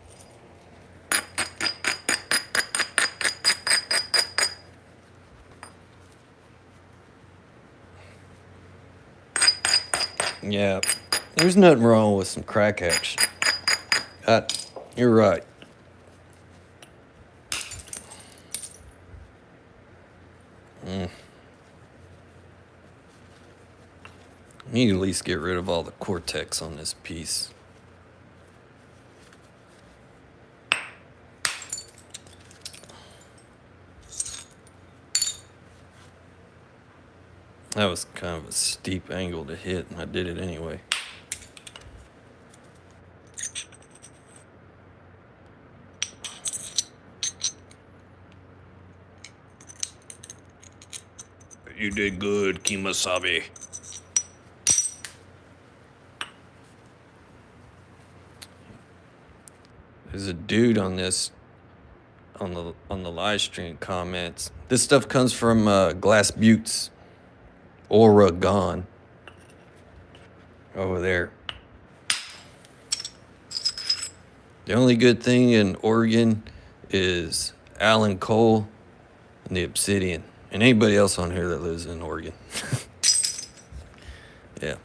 Yeah. There's nothing wrong with some crack action. You're right. I need to at least get rid of all the cortex on this piece. That was kind of a steep angle to hit, and I did it anyway. You did good, Kimasabi. There's a dude on this on the live stream comments. This stuff comes from Glass Buttes, Oregon. Over there. The only good thing in Oregon is Alan Cole and the Obsidian. And anybody else on here that lives in Oregon. Yeah.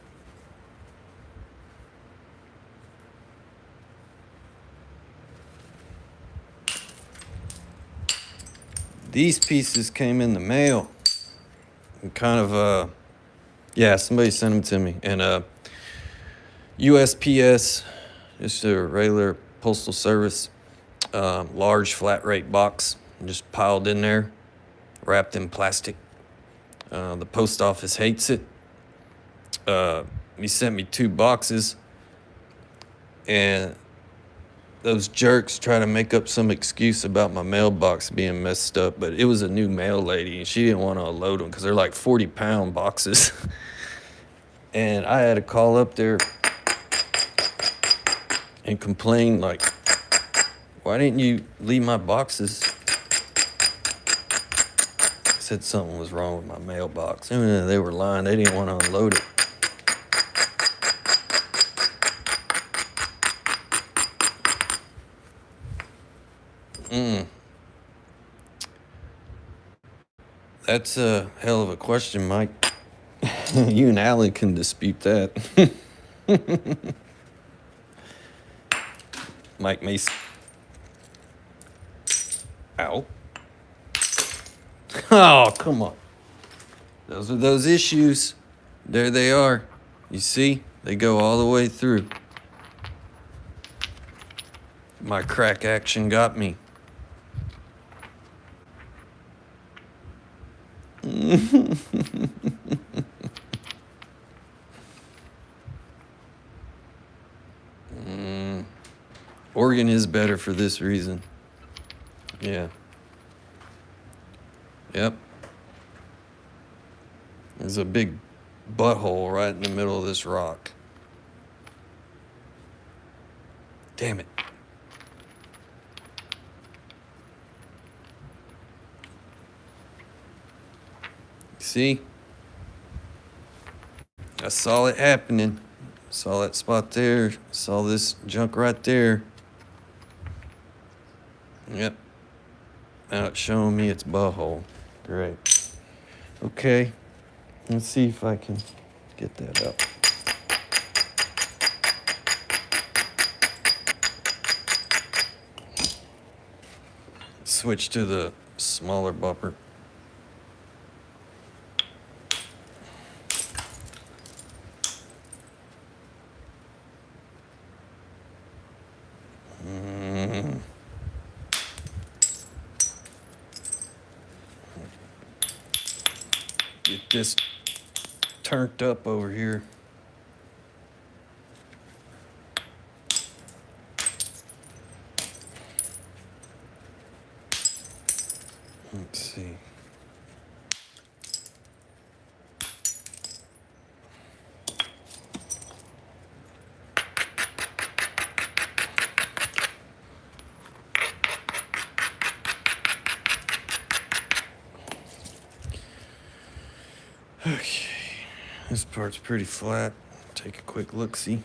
These pieces came in the mail. And kind of, yeah, somebody sent them to me. And USPS, just a regular postal service, large flat rate box, just piled in there, wrapped in plastic. The post office hates it. He sent me 2 boxes, and those jerks try to make up some excuse about my mailbox being messed up, but it was a new mail lady, and she didn't want to unload them because they're like 40-pound boxes. And I had to call up there and complain, like, why didn't you leave my boxes? I said something was wrong with my mailbox. And they were lying. They didn't want to unload it. That's a hell of a question, Mike. You and Alan can dispute that. Mike Mason. Ow. Oh, come on. Those are those issues. There they are. You see? They go all the way through. My crack action got me. Oregon is better for this reason. Yeah. Yep. There's a big butthole right in the middle of this rock. Damn it. See? I saw it happening. Saw that spot there. Saw this junk right there. Yep. Now it's showing me its butthole. Great. Okay. Let's see if I can get that up. Switch to the smaller bumper. Get this turned up over here. Let's see. Okay, this part's pretty flat. Take a quick look-see.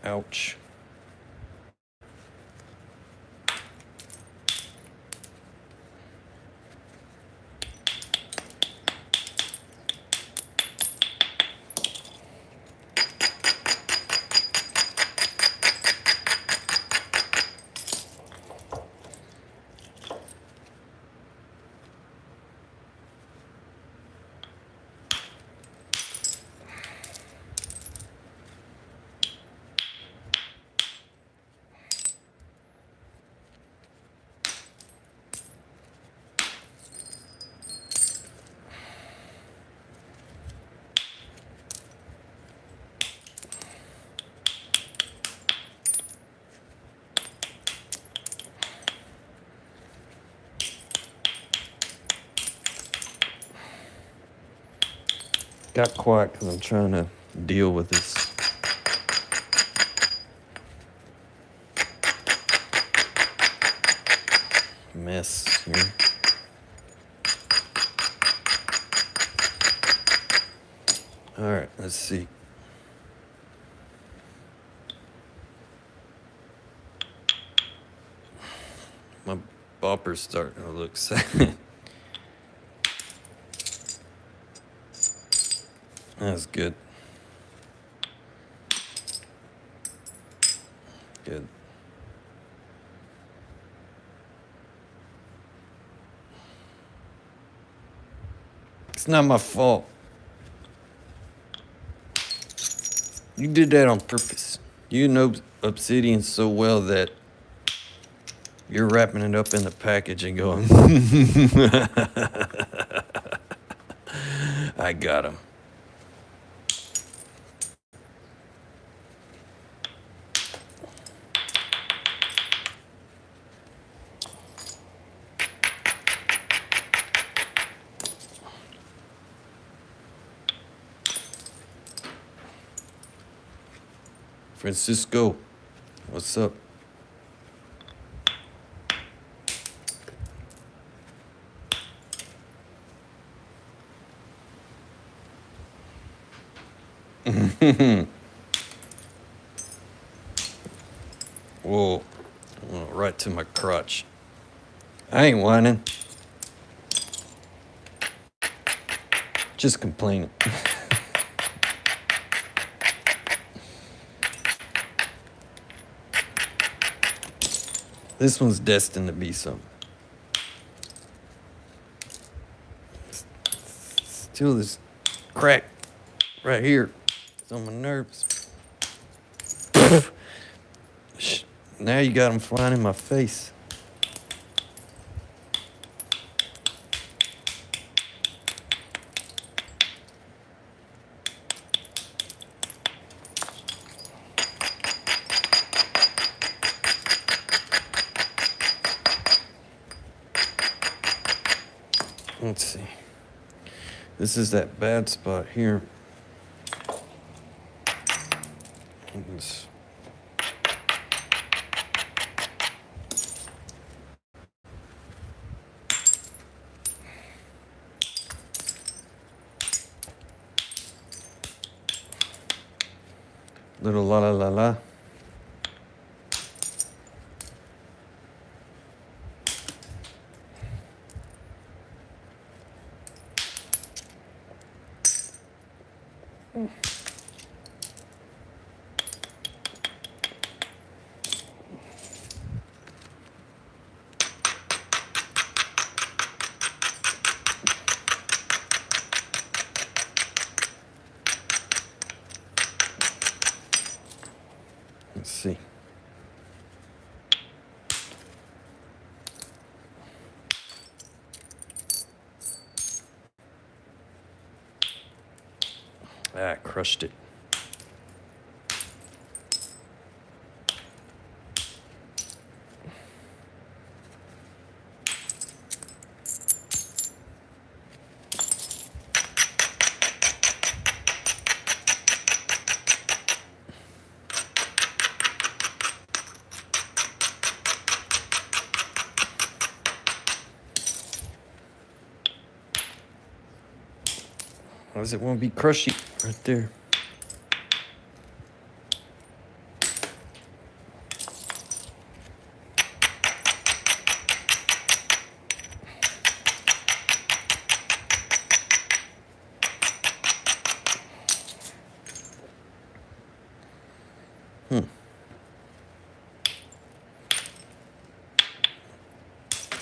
Ouch. Got quiet because I'm trying to deal with this mess here. All right, let's see. My bopper's starting to look sad. That's good. Good. It's not my fault. You did that on purpose. You know obsidian so well that you're wrapping it up in the package and going, I got him. Francisco, what's up? Whoa, right to my crotch. I ain't whining. Just complaining. This one's destined to be something. Still this crack right here. It's on my nerves. Now you got them flying in my face. Let's see. This is that bad spot here. Let's little la la la la. Let's see. Ah, crushed it. Why does it want to be crushy right there?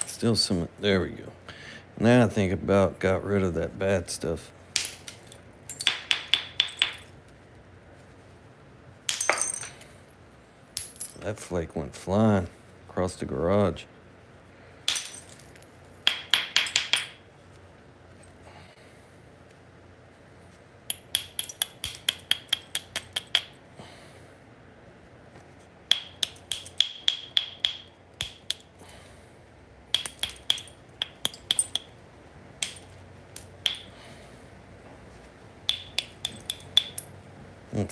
Still some, there we go. Now I think about got rid of that bad stuff. That flake went flying across the garage.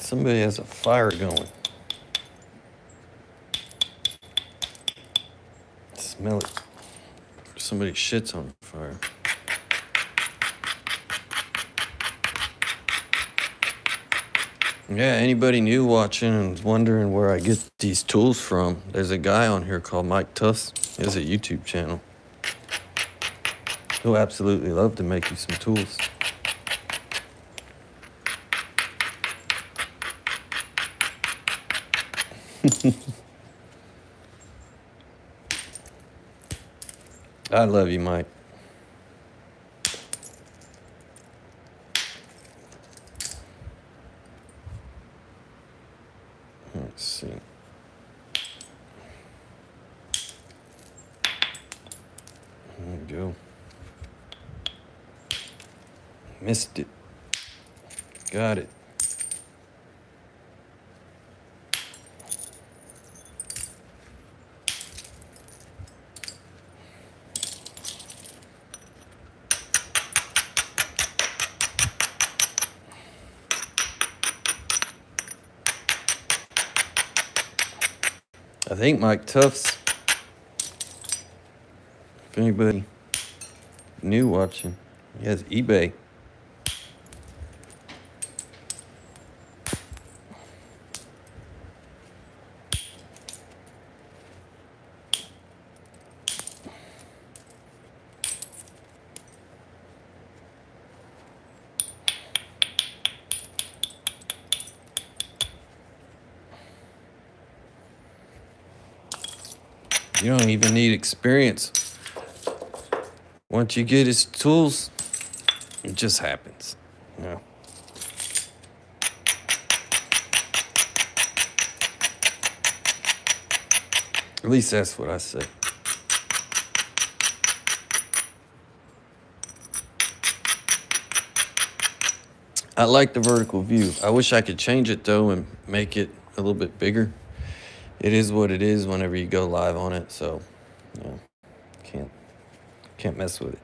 Somebody has a fire going. Smell it. Somebody shits on fire. Yeah, anybody new watching and wondering where I get these tools from, there's a guy on here called Mike Tufts. He has a YouTube channel. He'll absolutely love to make you some tools. I love you, Mike. Let's see. There we go. Missed it. Got it. I think Mike Tufts, if anybody new watching, he has eBay. You don't even need experience. Once you get his tools, it just happens. You know? At least that's what I say. I like the vertical view. I wish I could change it though and make it a little bit bigger. It is what it is whenever you go live on it, so you know, can't mess with it.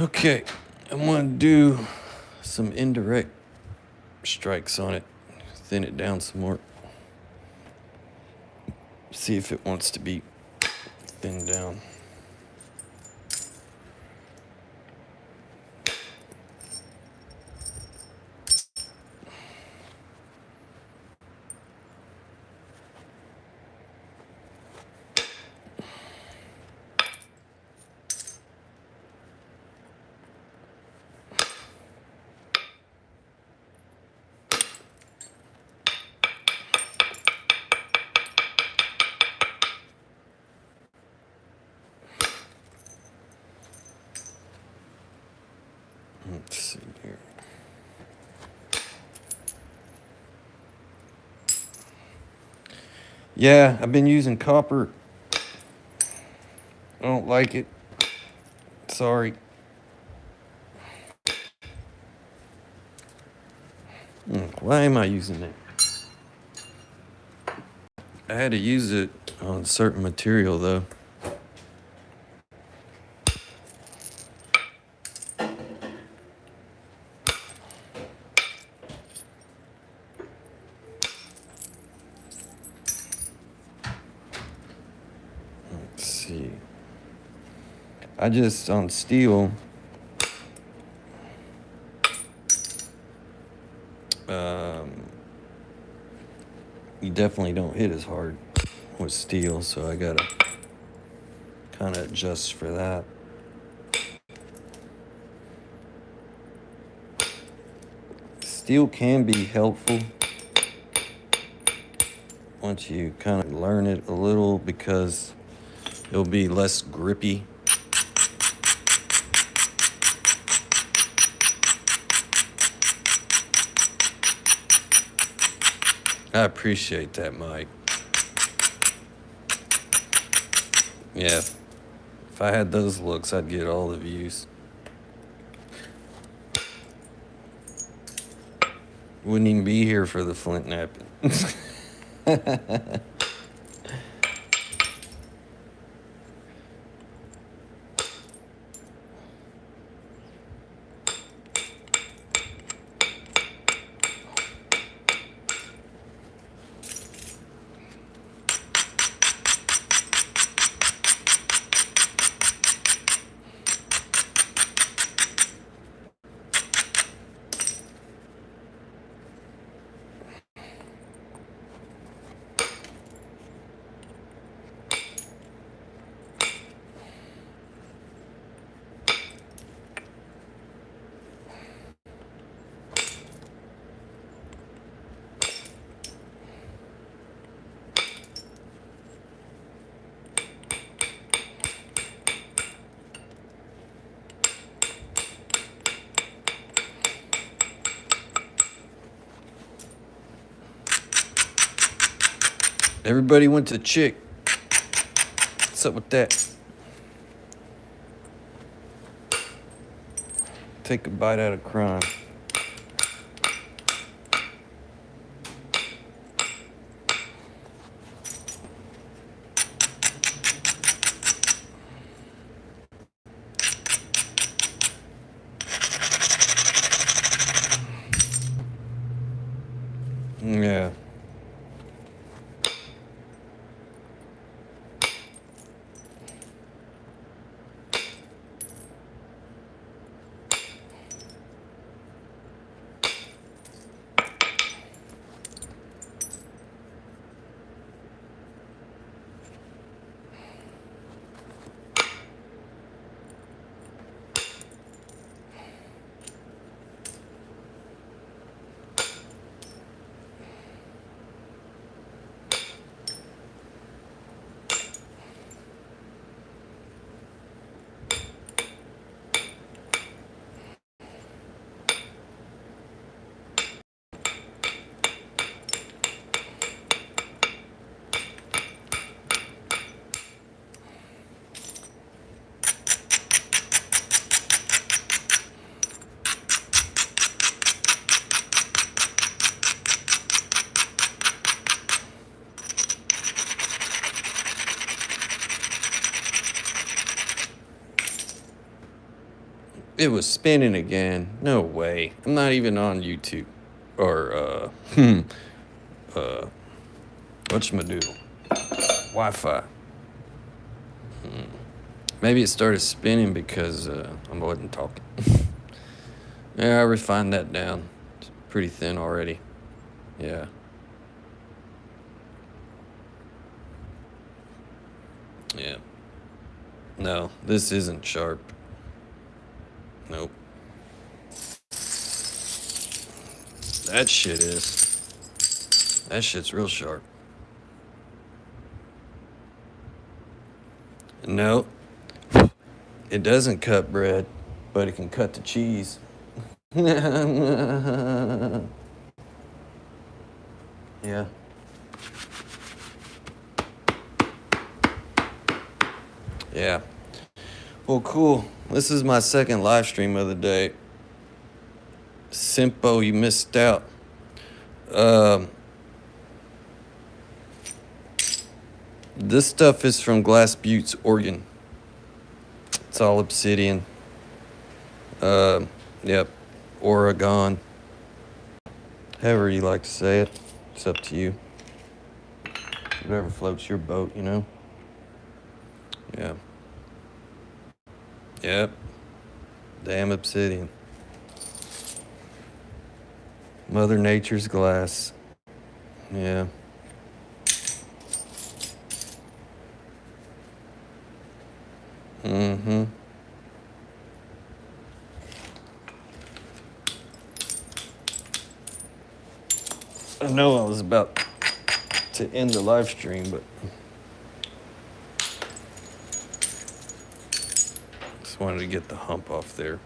Okay, I'm gonna do some indirect strikes on it, thin it down some more. See if it wants to be thinned down. Let's see here. Yeah, I've been using copper. I don't like it. Sorry. Why am I using that? I had to use it on certain material though. I just, on steel, you definitely don't hit as hard with steel, so I gotta kind of adjust for that. Steel can be helpful once you kind of learn it a little, because it'll be less grippy. I appreciate that, Mike. Yeah, if I had those looks, I'd get all the views. Wouldn't even be here for the Flintknapping. Everybody went to Chick. What's up with that? Take a bite out of crime. Yeah. It was spinning again. No way. I'm not even on YouTube. Or, whatchamadoodle. Wi-Fi. Maybe it started spinning because I wasn't talking. Yeah, I refined that down. It's pretty thin already. Yeah. Yeah. No, this isn't sharp. Nope. That shit is. That shit's real sharp. No, it doesn't cut bread, but it can cut the cheese. Yeah. Yeah. Well, cool. This is my second live stream of the day. Simpo, you missed out. This stuff is from Glass Buttes, Oregon. It's all obsidian. Yep. Oregon. However you like to say it. It's up to you. Whatever floats your boat, you know? Yeah. Yep. Damn obsidian. Mother Nature's glass. Yeah. Mm-hmm. I know I was about to end the live stream, but just wanted to get the hump off there.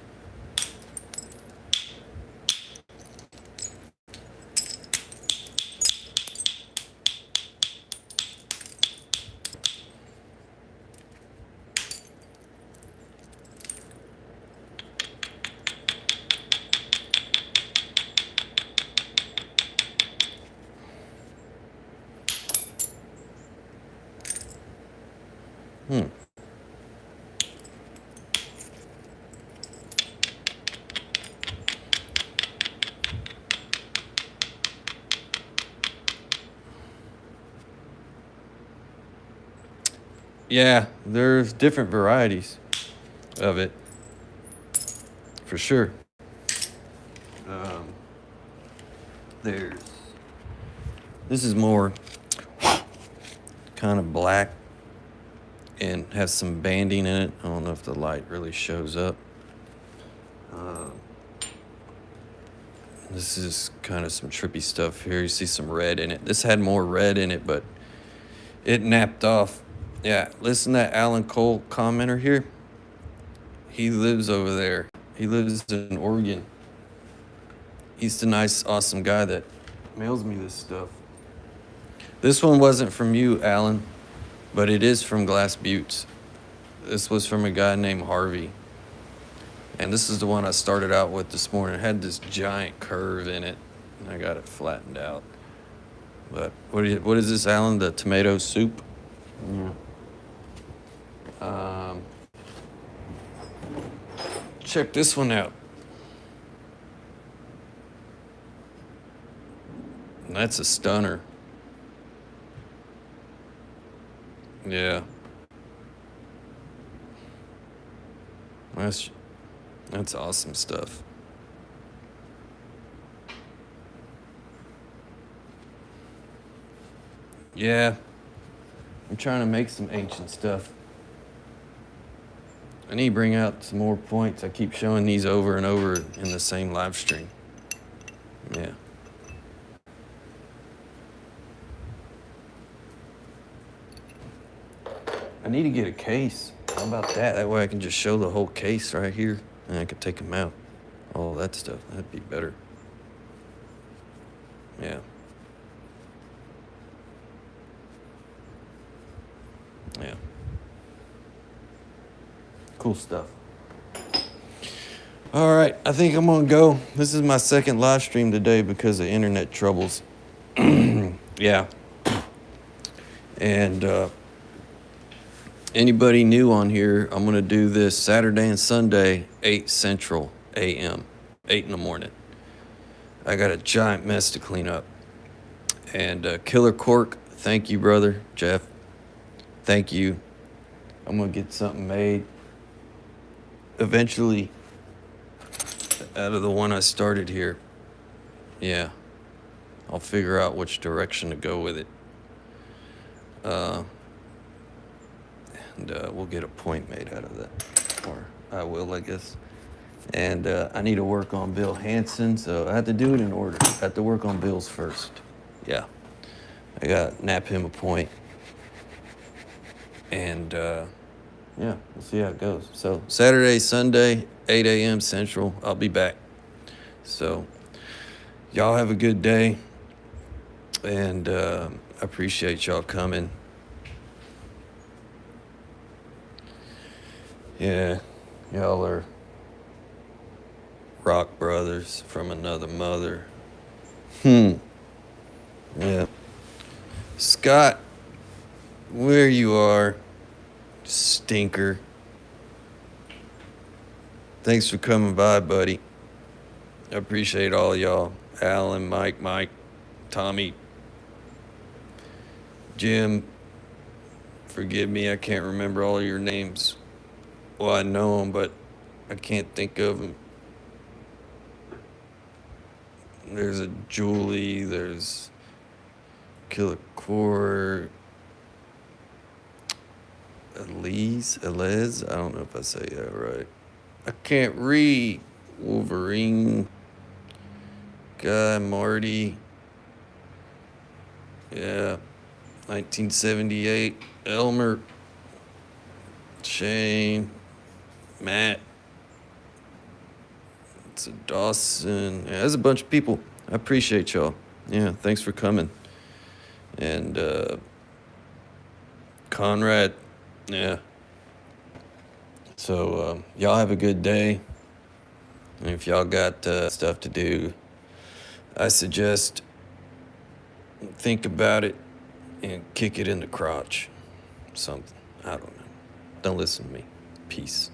Yeah, there's different varieties of it, for sure. There's, this is more kind of black and has some banding in it. I don't know if the light really shows up. This is kind of some trippy stuff here. You see some red in it. This had more red in it, but it napped off. Yeah, listen to that Alan Cole commenter here. He lives over there. He lives in Oregon. He's the nice, awesome guy that mails me this stuff. This one wasn't from you, Alan, but it is from Glass Buttes. This was from a guy named Harvey. And this is the one I started out with this morning. It had this giant curve in it, and I got it flattened out. But what is this, Alan? The tomato soup? Yeah. Check this one out. And that's a stunner. Yeah. That's awesome stuff. Yeah. I'm trying to make some ancient stuff. I need to bring out some more points. I keep showing these over and over in the same live stream. Yeah. I need to get a case. How about that? That way I can just show the whole case right here, and I can take them out. All that stuff. That'd be better. Yeah. Yeah. Cool stuff. All right, I think I'm gonna go. This is my second live stream today because of internet troubles. Yeah. And anybody new on here, I'm gonna do this Saturday and Sunday, 8 Central a.m., 8 in the morning. I got a giant mess to clean up. And Killer Cork, thank you, brother. Jeff, thank you. I'm gonna get something made eventually out of the one I started here. Yeah, I'll figure out which direction to go with it. And we'll get a point made out of that, or I will, I guess. And I need to work on Bill Hansen, so I have to do it in order. I have to work on Bill's first. Yeah, I got to nap him a point. And yeah, we'll see how it goes. So Saturday, Sunday, 8 a.m. Central, I'll be back. So y'all have a good day, and I appreciate y'all coming. Yeah, y'all are rock brothers from another mother. Yeah. Scott, where you are, stinker. Thanks for coming by, buddy. I appreciate all y'all. Alan, Mike, Tommy, Jim. Forgive me, I can't remember all your names. Well, I know them, but I can't think of them. There's a Julie, there's Killer Core, Elise, I don't know if I say that right. I can't read. Wolverine, Guy, Marty, yeah, 1978, Elmer, Shane, Matt, it's a Dawson. Yeah, there's a bunch of people. I appreciate y'all. Yeah, thanks for coming. And Conrad, yeah. So y'all have a good day. And if y'all got stuff to do, I suggest think about it and kick it in the crotch. Something. I don't know. Don't listen to me. Peace.